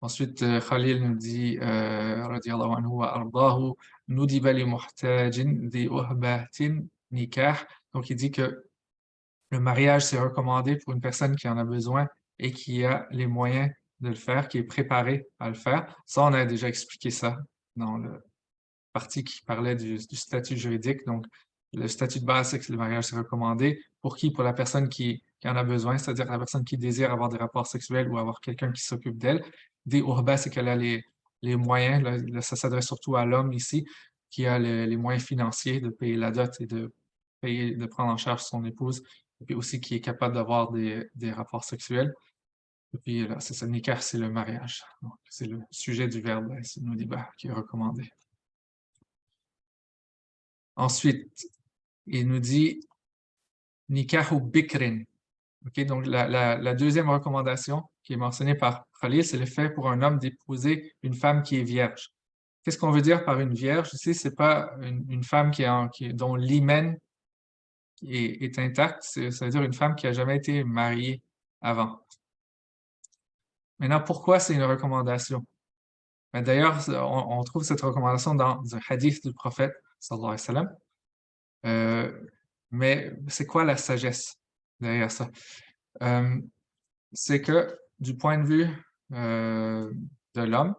Ensuite, Khalil nous dit, radiyallahu anhu wa ardahu, nudiba li muhtajin di uhbatin nikah. Donc, il dit que le mariage, c'est recommandé pour une personne qui en a besoin et qui a les moyens de le faire, qui est préparée à le faire. Ça, on a déjà expliqué ça dans le partie qui parlait du statut juridique. Donc, le statut de base, c'est que le mariage, c'est recommandé. Pour qui? Pour la personne qui en a besoin, c'est-à-dire la personne qui désire avoir des rapports sexuels ou avoir quelqu'un qui s'occupe d'elle. Des urba, c'est qu'elle a les moyens. Là, ça s'adresse surtout à l'homme ici, qui a les moyens financiers de payer la dot et de payer, de prendre en charge son épouse, et puis aussi qui est capable d'avoir des rapports sexuels. Et puis là, c'est ça, nikah, c'est le mariage. Donc, c'est le sujet du verbe, c'est le débat qui est recommandé. Ensuite, il nous dit nikahu bikrin. Okay, donc, la deuxième recommandation qui est mentionnée par Khalil, c'est le fait pour un homme d'épouser une femme qui est vierge. Qu'est-ce qu'on veut dire par une vierge ici? C'est pas une femme dont l'hymen est intact, ça veut dire une femme qui n'a jamais été mariée avant. Maintenant, pourquoi c'est une recommandation? Ben, d'ailleurs, on trouve cette recommandation dans un hadith du prophète, sallallahu alayhi wa sallam. Mais c'est quoi la sagesse derrière ça? Euh, c'est que du point de vue de l'homme,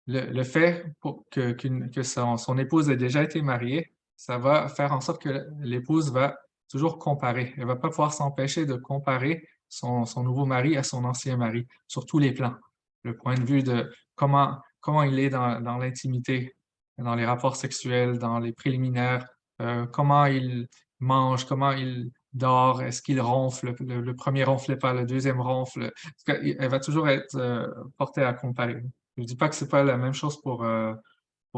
le fait que son épouse ait déjà été mariée, ça va faire en sorte que l'épouse va toujours comparer. Elle ne va pas pouvoir s'empêcher de comparer son nouveau mari à son ancien mari sur tous les plans. Le point de vue de comment il est dans l'intimité, dans les rapports sexuels, dans les préliminaires, comment il mange, comment il dort, est-ce qu'il ronfle, le premier ronfle pas, le deuxième ronfle. Elle va toujours être portée à comparer. Je ne dis pas que c'est pas la même chose pour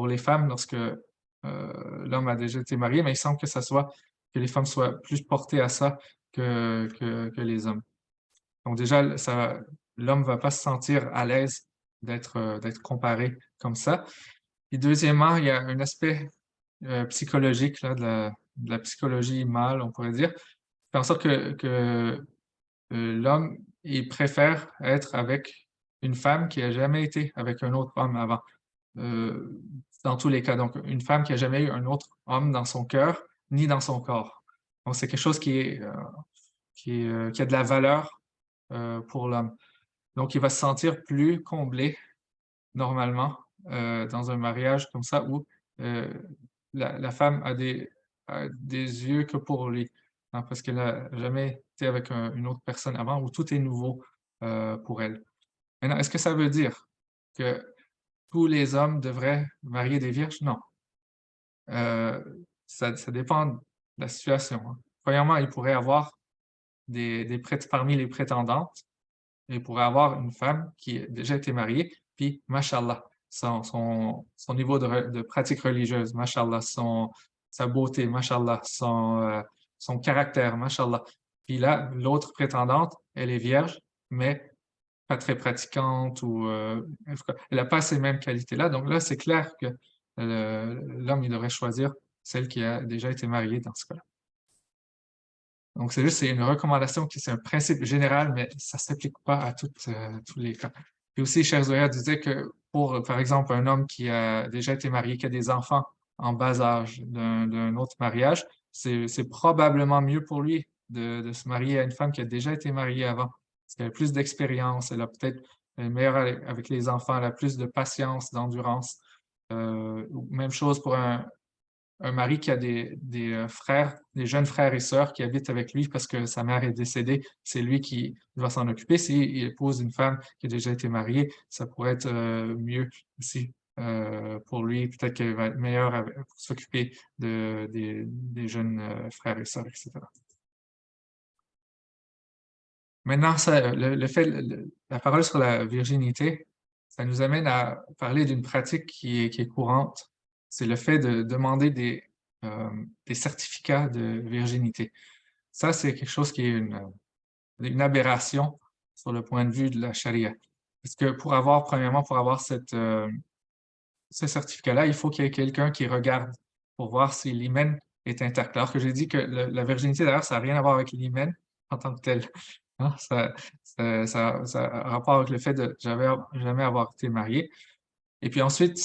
les femmes lorsque l'homme a déjà été marié, mais il semble que les femmes soient plus portées à ça que les hommes. Donc déjà, l'homme ne va pas se sentir à l'aise d'être comparé comme ça. Et deuxièmement, il y a un aspect psychologique là, de la psychologie mâle, on pourrait dire, qui fait en sorte que l'homme, il préfère être avec une femme qui n'a jamais été avec un autre homme avant. Euh, dans tous les cas. Donc, une femme qui n'a jamais eu un autre homme dans son cœur ni dans son corps. Donc, c'est quelque chose qui a de la valeur pour l'homme. Donc, il va se sentir plus comblé normalement dans un mariage comme ça où euh, la femme a des yeux que pour lui, hein, parce qu'elle n'a jamais été avec une autre personne avant où tout est nouveau pour elle. Maintenant, est-ce que ça veut dire que tous les hommes devraient marier des vierges? Non. Euh, ça dépend de la situation, hein. Premièrement, il pourrait avoir parmi les prétendantes, il pourrait avoir une femme qui a déjà été mariée, puis, mashallah, son niveau de pratique religieuse, mashallah, sa beauté, mashallah, son caractère, mashallah. Puis là, l'autre prétendante, elle est vierge, mais pas très pratiquante ou en tout cas, elle n'a pas ces mêmes qualités-là. Donc là, c'est clair que l'homme, il devrait choisir celle qui a déjà été mariée dans ce cas-là. Donc c'est une recommandation c'est un principe général, mais ça ne s'applique pas à tous les cas. Puis aussi, Cher Zoya disait que pour, par exemple, un homme qui a déjà été marié, qui a des enfants en bas âge d'un autre mariage, c'est probablement mieux pour lui de se marier à une femme qui a déjà été mariée avant, parce qu'elle a plus d'expérience, elle a peut-être elle est meilleure avec les enfants, elle a plus de patience, d'endurance. Même chose pour un mari qui a des frères, des jeunes frères et sœurs qui habitent avec lui parce que sa mère est décédée, c'est lui qui va s'en occuper. S'il épouse une femme qui a déjà été mariée, ça pourrait être mieux aussi pour lui. Peut-être qu'elle va être meilleure pour s'occuper des jeunes frères et sœurs, etc. Maintenant, le fait, la parole sur la virginité, ça nous amène à parler d'une pratique qui est courante. C'est le fait de demander des certificats de virginité. Ça, c'est quelque chose qui est une aberration sur le point de vue de la charia. Parce que premièrement, pour avoir ce certificat-là, il faut qu'il y ait quelqu'un qui regarde pour voir si l'hymen est intacte. Alors que j'ai dit que la virginité, d'ailleurs, ça n'a rien à voir avec l'hymen en tant que tel. Hein, ça a rapport avec le fait de jamais avoir été marié. Et puis ensuite,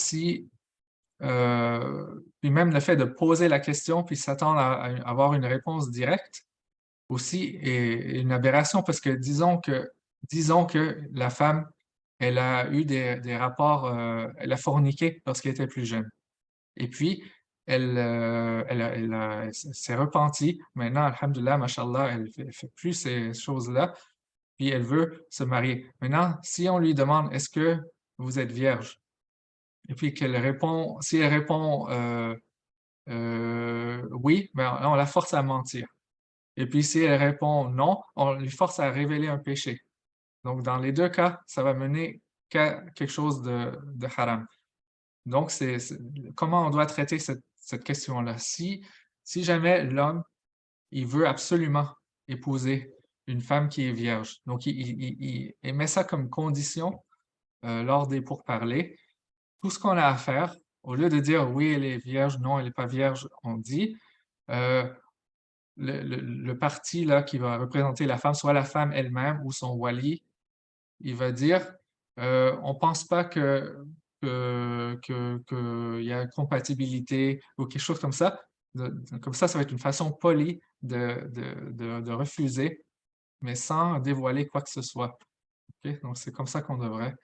puis même le fait de poser la question puis s'attendre à avoir une réponse directe aussi est une aberration parce que disons que la femme, elle a eu des rapports, elle a forniqué lorsqu'elle était plus jeune. Et puis, elle s'est repentie. Maintenant, alhamdoulilah, mashallah, elle fait plus ces choses-là. Puis elle veut se marier. Maintenant, si on lui demande, est-ce que vous êtes vierge? Et puis qu'elle répond, si elle répond oui, ben, on la force à mentir. Et puis si elle répond non, on lui force à révéler un péché. Donc, dans les deux cas, ça va mener qu'à quelque chose de haram. Donc, comment on doit traiter cette question-là? Si jamais l'homme, il veut absolument épouser une femme qui est vierge, donc il met ça comme condition lors des pourparlers, tout ce qu'on a à faire, au lieu de dire oui, elle est vierge, non, elle n'est pas vierge, on dit euh, le parti là, qui va représenter la femme, soit la femme elle-même ou son wali, il va dire on ne pense pas qu'il y a compatibilité ou quelque chose comme ça. Comme ça va être une façon polie de refuser, mais sans dévoiler quoi que ce soit. Ok? Donc, c'est comme ça qu'on devrait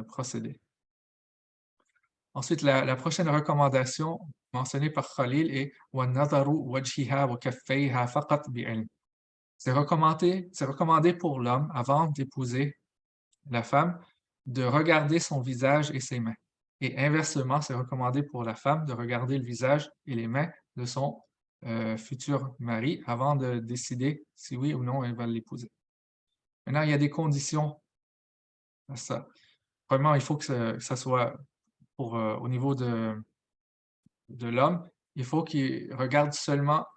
procéder. Ensuite, la prochaine recommandation mentionnée par Khalil est وَالنَّظَرُ وَجْهِهَا وَكَفَّيْهَا فَقَطْ بِعِلْمٍ. C'est recommandé pour l'homme, avant d'épouser la femme, de regarder son visage et ses mains. Et inversement, c'est recommandé pour la femme de regarder le visage et les mains de son futur mari avant de décider si oui ou non elle va l'épouser. Maintenant, il y a des conditions à ça. Premièrement, il faut que ça soit au niveau de l'homme, il faut qu'il regarde seulement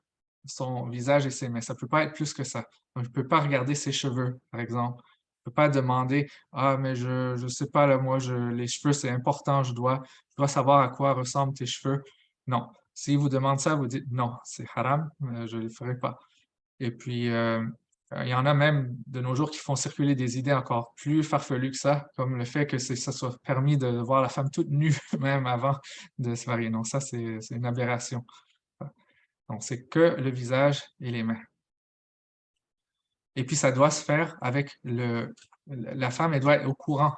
son visage et ses mains. Ça ne peut pas être plus que ça. Donc, je ne peux pas regarder ses cheveux, par exemple. Je ne peux pas demander ah, mais je ne sais pas, là, moi, les cheveux, c'est important, je dois savoir à quoi ressemblent tes cheveux. Non. S'il vous demande ça, vous dites non, c'est haram, je ne le ferai pas. Et puis, il y en a même de nos jours qui font circuler des idées encore plus farfelues que ça, comme le fait que ça soit permis de voir la femme toute nue, même avant de se marier. Non, ça, c'est une aberration. Donc, c'est que le visage et les mains. Et puis, ça doit se faire avec la femme, elle doit être au courant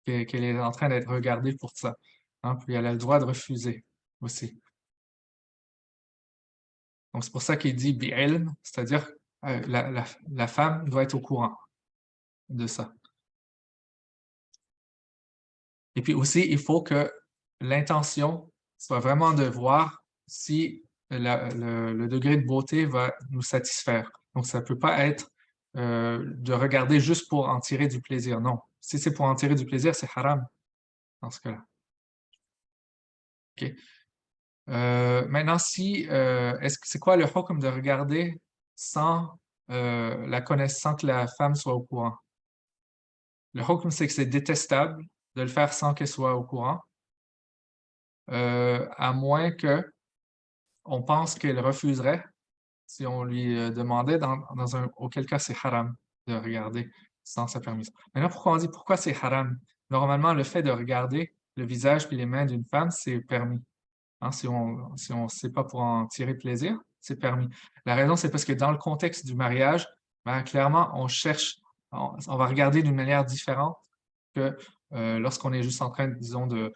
qu'elle est en train d'être regardée pour ça. Hein, puis, elle a le droit de refuser aussi. Donc, c'est pour ça qu'il dit bi'ilm, c'est-à-dire la femme doit être au courant de ça. Et puis aussi, il faut que l'intention soit vraiment de voir si le degré de beauté va nous satisfaire. Donc, ça ne peut pas être de regarder juste pour en tirer du plaisir. Non. Si c'est pour en tirer du plaisir, c'est haram dans ce cas-là. OK. Maintenant, c'est quoi le hukm de regarder sans sans que la femme soit au courant? Le hukm, c'est que c'est détestable de le faire sans qu'elle soit au courant, à moins que on pense qu'elle refuserait si on lui demandait, auquel cas c'est haram de regarder sans sa permission. Maintenant, pourquoi c'est haram? Normalement, le fait de regarder le visage et les mains d'une femme, c'est permis. Hein, si on ne sait pas pour en tirer plaisir, c'est permis. La raison, c'est parce que dans le contexte du mariage, ben, clairement, on va regarder d'une manière différente que lorsqu'on est juste en train, disons, de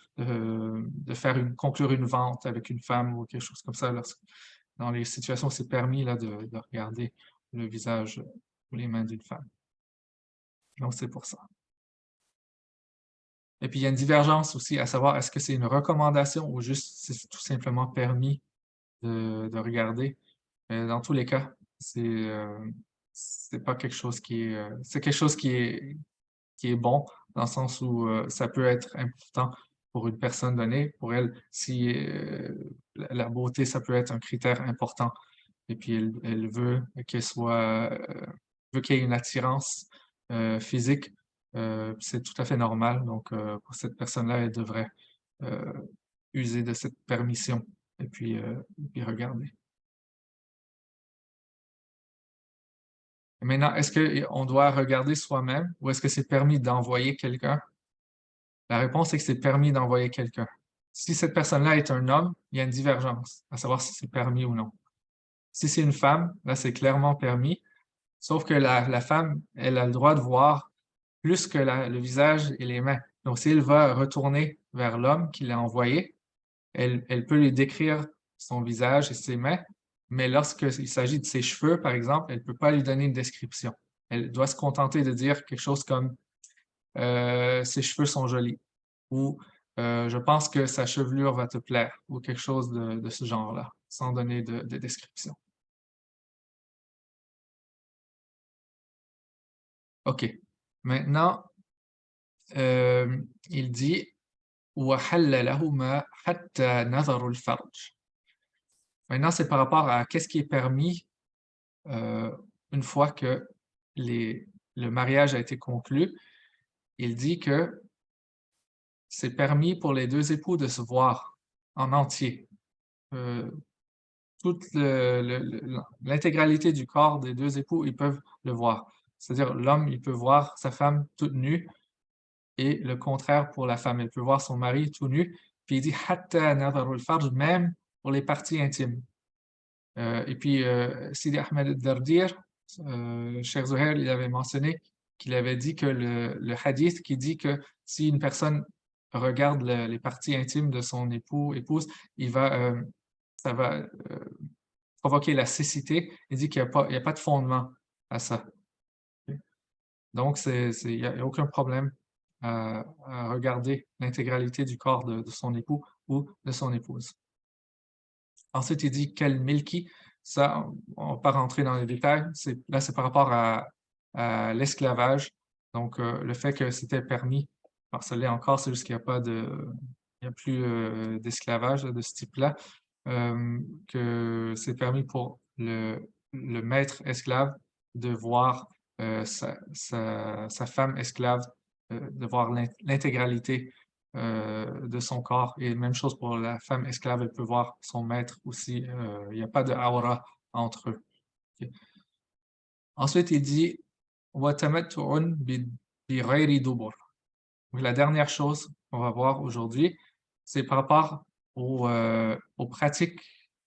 conclure une vente avec une femme ou quelque chose comme ça. Dans les situations où c'est permis là, de regarder le visage ou les mains d'une femme. Donc, c'est pour ça. Et puis, il y a une divergence aussi à savoir, est-ce que c'est une recommandation ou juste c'est tout simplement permis de regarder? Mais dans tous les cas, c'est pas quelque chose c'est quelque chose qui est bon, dans le sens où ça peut être important pour une personne donnée. Pour elle, si la beauté, ça peut être un critère important. Et puis, elle veut veut qu'il y ait une attirance physique. C'est tout à fait normal. Donc, pour cette personne-là, elle devrait euh, user de cette permission et puis regarder. Maintenant, est-ce qu'on doit regarder soi-même ou est-ce que c'est permis d'envoyer quelqu'un? La réponse est que c'est permis d'envoyer quelqu'un. Si cette personne-là est un homme, il y a une divergence, à savoir si c'est permis ou non. Si c'est une femme, là, c'est clairement permis, sauf que la femme, elle a le droit de voir plus que le visage et les mains. Donc, si elle va retourner vers l'homme qui l'a envoyé, elle peut lui décrire son visage et ses mains, mais lorsqu'il s'agit de ses cheveux, par exemple, elle ne peut pas lui donner une description. Elle doit se contenter de dire quelque chose comme ses cheveux sont jolis ou je pense que sa chevelure va te plaire ou quelque chose de ce genre-là, sans donner de description. OK. Maintenant, il dit وَحَلَّ لَهُمَا حَتَّى نَظَرُوا الْفَرْجِ. Maintenant, c'est par rapport à qu'est-ce qui est permis euh, une fois que le mariage a été conclu. Il dit que c'est permis pour les deux époux de se voir en entier. Euh, toute l'intégralité du corps des deux époux, ils peuvent le voir. C'est-à-dire, l'homme, il peut voir sa femme toute nue et le contraire pour la femme. Elle peut voir son mari tout nu. Puis il dit, hatta nadharu al-farj, même pour les parties intimes. Et puis, Sidi Ahmed Dardir, Cheikh Zouhair, il avait mentionné qu'il avait dit que le hadith qui dit que si une personne regarde les parties intimes de son époux, épouse, ça va provoquer la cécité. Il dit qu'il y a pas de fondement à ça. Donc, il n'y a aucun problème à regarder l'intégralité du corps de son époux ou de son épouse. Ensuite, il dit quel milki. Ça, on ne va pas rentrer dans les détails. Là, c'est par rapport à l'esclavage. Donc, le fait que c'était permis, alors ça l'est encore, c'est juste qu'il n'y a pas il y a plus d'esclavage de ce type-là, que c'est permis pour le maître esclave de voir sa femme esclave, de voir l'intégralité de son corps. Et même chose pour la femme esclave, elle peut voir son maître aussi. Il n'y a pas de aura entre eux. Ok. Ensuite, il dit وَتَمَتُّعٌ بِغَيْرِ دُبُرٍ. Donc, la dernière chose qu'on va voir aujourd'hui, c'est par rapport aux pratiques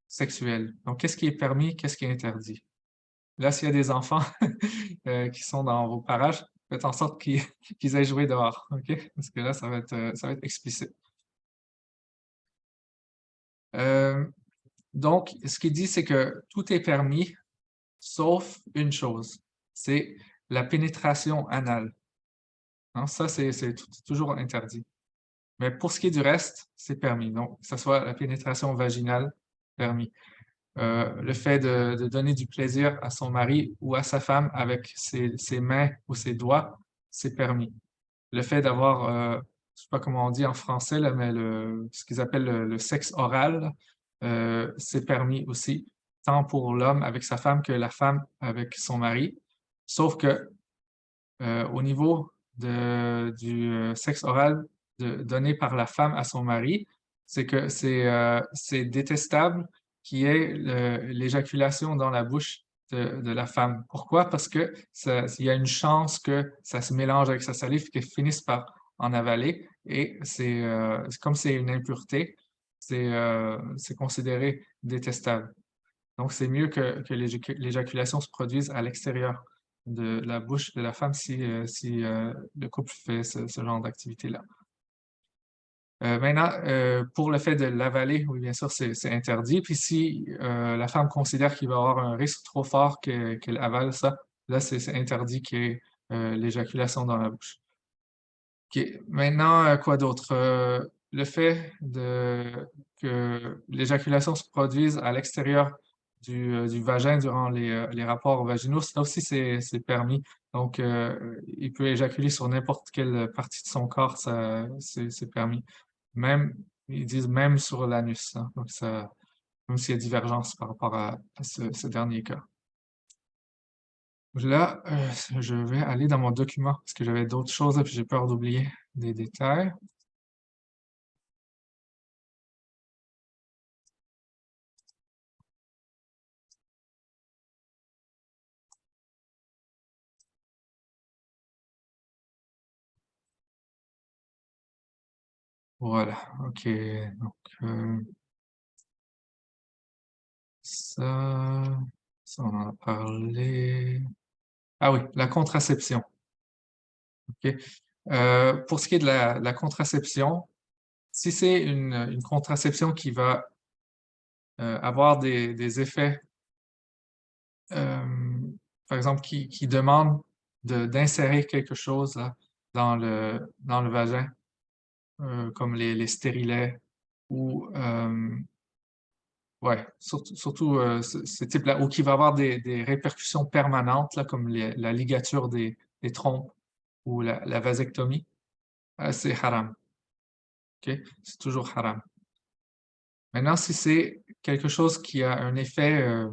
sexuelles. Donc, qu'est-ce qui est permis, qu'est-ce qui est interdit? Là, s'il y a des enfants qui sont dans vos parages, faites en sorte qu'ils aient joué dehors, OK? Parce que là, ça va être explicite. Euh, donc, ce qu'il dit, c'est que tout est permis, sauf une chose, c'est la pénétration anale. Hein, ça, c'est toujours interdit. Mais pour ce qui est du reste, c'est permis. Donc, que ce soit la pénétration vaginale, permis. Le fait de donner du plaisir à son mari ou à sa femme avec ses mains ou ses doigts, c'est permis. Le fait d'avoir, je sais pas comment on dit en français, là, mais ce qu'ils appellent le sexe oral, c'est permis aussi, tant pour l'homme avec sa femme que la femme avec son mari. Sauf que au niveau du sexe oral donné par la femme à son mari, c'est que c'est détestable qu'il y ait l'éjaculation dans la bouche de la femme. Pourquoi? Parce que il y a une chance que ça se mélange avec sa salive et qu'elle finisse par en avaler. Et comme c'est une impureté, c'est considéré détestable. Donc, c'est mieux que l'éjaculation se produise à l'extérieur de la bouche de la femme si le couple fait ce genre d'activité-là. Maintenant, pour le fait de l'avaler, oui, bien sûr, c'est interdit. Puis si la femme considère qu'il va y avoir un risque trop fort qu'elle avale ça, là, c'est interdit qu'il y ait l'éjaculation dans la bouche. OK. Maintenant, quoi d'autre? Le fait que l'éjaculation se produise à l'extérieur du vagin durant les rapports vaginaux, ça aussi, c'est permis. Donc, il peut éjaculer sur n'importe quelle partie de son corps, ça, c'est permis. Même, ils disent même sur l'anus, hein. Donc, ça, même s'il y a divergence par rapport à ce dernier cas. Là, je vais aller dans mon document parce que j'avais d'autres choses et puis j'ai peur d'oublier des détails. Voilà, OK, donc ça ça, on en a parlé. Ah oui, la contraception, OK. Pour ce qui est de la contraception, si c'est une contraception qui va, avoir des effets, par exemple qui demandent d'insérer quelque chose là, dans le vagin, comme les stérilets ou, ouais, surtout, ce type-là ou qui va avoir des répercussions permanentes là, comme la ligature des trompes ou la vasectomie, c'est haram, OK? C'est toujours haram. Maintenant, si c'est quelque chose qui a un effet,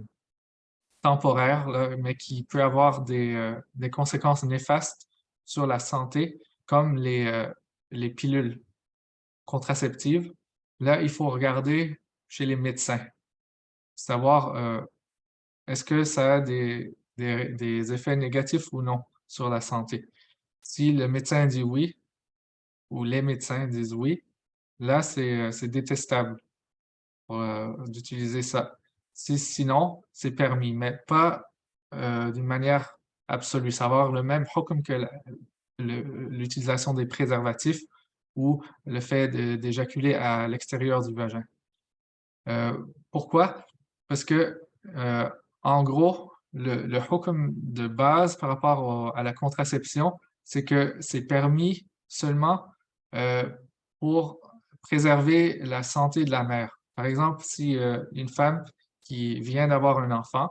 temporaire là, mais qui peut avoir des conséquences néfastes sur la santé, comme les pilules contraceptives, là, il faut regarder chez les médecins, savoir, est-ce que ça a des effets négatifs ou non sur la santé? Si le médecin dit oui ou les médecins disent oui, là, c'est détestable, d'utiliser ça. Si sinon, c'est permis, mais pas, d'une manière absolue. Ça va avoir le même hukm que l'utilisation des préservatifs ou le fait d'éjaculer à l'extérieur du vagin. Pourquoi? Parce que, en gros, le hukm de base par rapport à la contraception, c'est que c'est permis seulement, heu, pour préserver la santé de la mère. Par exemple, si, une femme qui vient d'avoir un enfant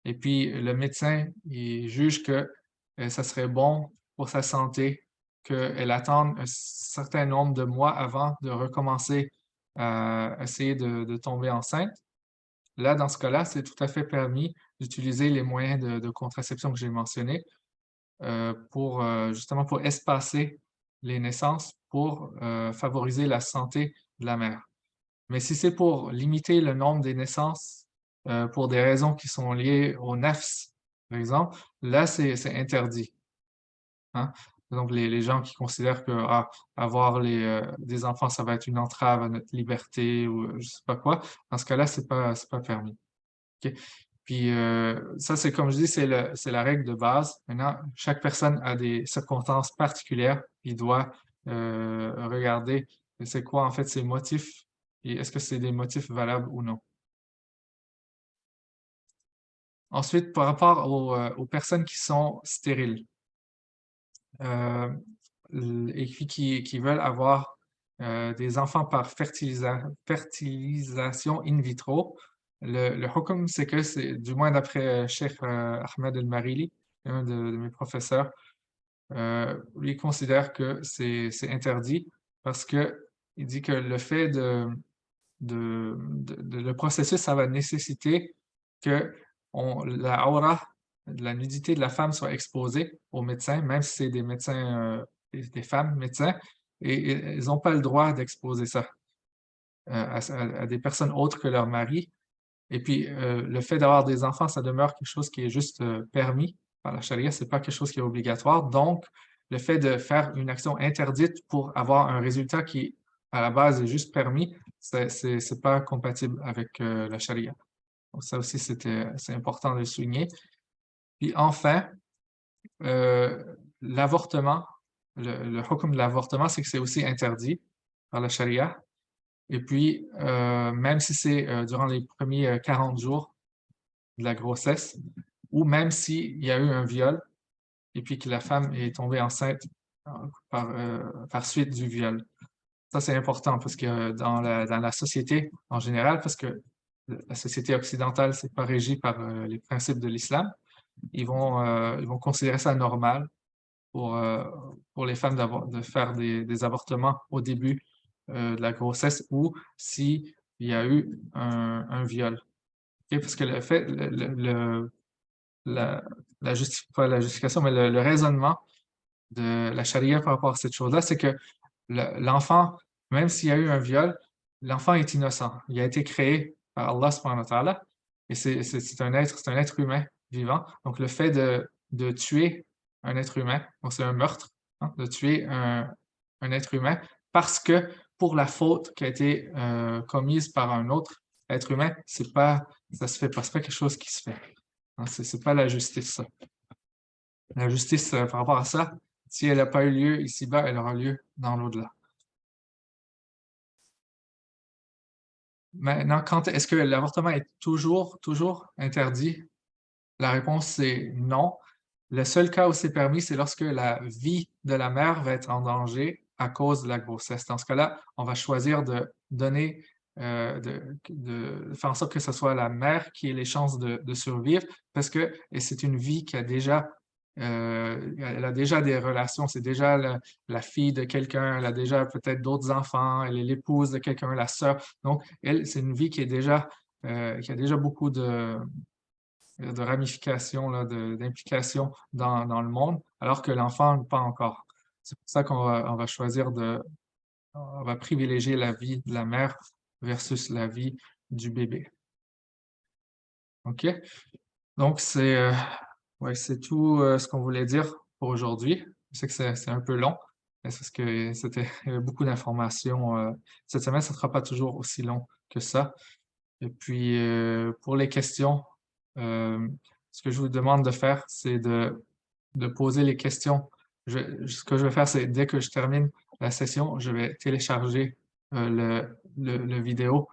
et puis le médecin, il juge que, ça serait bon pour sa santé qu'elle attende un certain nombre de mois avant de recommencer à essayer de tomber enceinte. Là, dans ce cas-là, c'est tout à fait permis d'utiliser les moyens de contraception que j'ai mentionnés, pour, justement pour espacer les naissances pour, favoriser la santé de la mère. Mais si c'est pour limiter le nombre des naissances, pour des raisons qui sont liées au nafs, par exemple, là, c'est interdit, hein. Par exemple, les gens qui considèrent que, ah, avoir des enfants, ça va être une entrave à notre liberté ou, je sais pas quoi, dans ce cas-là, c'est pas permis. OK. Puis, ça, c'est comme je dis, c'est la règle de base. Maintenant, chaque personne a des circonstances particulières. Il doit, regarder c'est quoi, en fait, ses motifs et est-ce que c'est des motifs valables ou non. Ensuite, par rapport aux personnes qui sont stériles, heu, et puis qui veulent avoir, des enfants par fertilisation in vitro, le hukm, c'est que c'est du moins d'après Cheikh, Ahmed El-Marili, un de mes professeurs, lui il considère que c'est interdit parce qu'il dit que le fait le processus, ça va nécessiter que la aura, la nudité de la femme soit exposée aux médecins, même si c'est des médecins, des femmes médecins, et ils ont pas le droit d'exposer ça, à des personnes autres que leur mari. Et puis, le fait d'avoir des enfants, ça demeure quelque chose qui est juste, permis par la charia, c'est pas quelque chose qui est obligatoire. Donc, le fait de faire une action interdite pour avoir un résultat qui, à la base, est juste permis, c'est pas compatible avec, la charia. Donc ça aussi, c'est important de le souligner. Puis enfin, l'avortement, le hukm de l'avortement, c'est que c'est aussi interdit par la charia. Et puis, même si c'est, durant les premiers 40 jours de la grossesse ou même s'il y a eu un viol et puis que la femme est tombée enceinte, par suite du viol. Ça, c'est important parce que dans la société en général, parce que la société occidentale, c'est pas régi par, les principes de l'islam, ils vont considérer ça normal pour, heu, pour les femmes de faire des avortements au début, de la grossesse ou s'il y a eu un viol. OK? Parce que le fait la pas la justification, mais le raisonnement de la charia par rapport à cette chose-là, c'est que l'enfant, même s'il y a eu un viol, l'enfant est innocent. Il a été créé par Allah subhanahu wa ta'ala et c'est un être humain vivant. Donc le fait de tuer un être humain, donc c'est un meurtre, hein, de tuer un être humain parce que pour la faute qui a été commise par un autre être humain, c'est pas, ça se fait pas, c'est pas quelque chose qui se fait. Hein, c'est pas la justice, ça. La justice, par rapport à ça, si elle n'a pas eu lieu ici-bas, elle aura lieu dans l'au-delà. Maintenant, est-ce que l'avortement est toujours interdit? La réponse, c'est non. Le seul cas où c'est permis, c'est lorsque la vie de la mère va être en danger à cause de la grossesse. Dans ce cas-là, on va choisir de donner, de faire en sorte que ce soit la mère qui ait les chances de survivre, parce que et c'est une vie qui a déjà, elle a déjà des relations, c'est déjà la fille de quelqu'un, elle a déjà peut-être d'autres enfants, elle est l'épouse de quelqu'un, la sœur. Donc, elle, c'est une vie qui est déjà, qui a déjà beaucoup de ramifications, là, d'implications dans le monde, alors que l'enfant, pas encore. C'est pour ça on va choisir on va privilégier la vie de la mère versus la vie du bébé. OK? Donc, ouais, c'est tout ce qu'on voulait dire pour aujourd'hui. Je sais que c'est un peu long, mais c'est parce que il y avait beaucoup d'informations. Cette semaine, ça ne sera pas toujours aussi long que ça. Et puis, pour les questions, euh, ce que je vous demande de faire, c'est de poser les questions. Ce que je vais faire, c'est dès que je termine la session, je vais télécharger le vidéo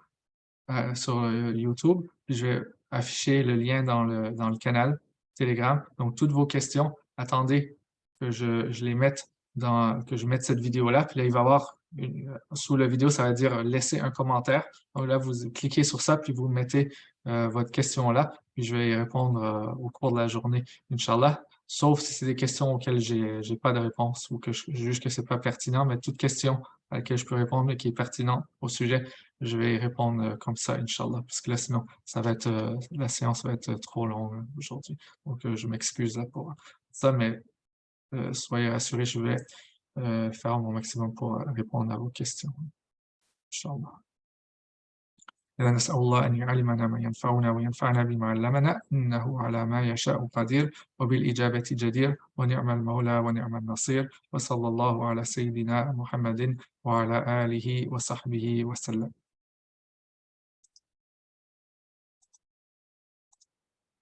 sur YouTube, puis je vais afficher le lien dans le canal Telegram. Donc, toutes vos questions, attendez que je les mette que je mette cette vidéo-là. Puis là, il va y avoir sous la vidéo, ça va dire laisser un commentaire. Donc là, vous cliquez sur ça, puis vous mettez votre question là, puis je vais y répondre au cours de la journée, Inch'Allah. Sauf si c'est des questions auxquelles j'ai pas de réponse ou que je juge que c'est pas pertinent, mais toute question à laquelle je peux répondre et qui est pertinente au sujet, je vais y répondre comme ça, Inch'Allah, parce que là, sinon, la séance va être trop longue aujourd'hui. Donc, je m'excuse là pour ça, mais soyez rassurés, je vais faire mon maximum pour répondre à vos questions, Inch'Allah. إذا نسأل الله أن يعلمنا ما ينفعنا وينفعنا بما علمنا إنه على ما يشاء قدير وبالإجابة جدير ونعم المولى ونعم النصير وصلى الله على سيدنا محمد وعلى آله وصحبه وسلم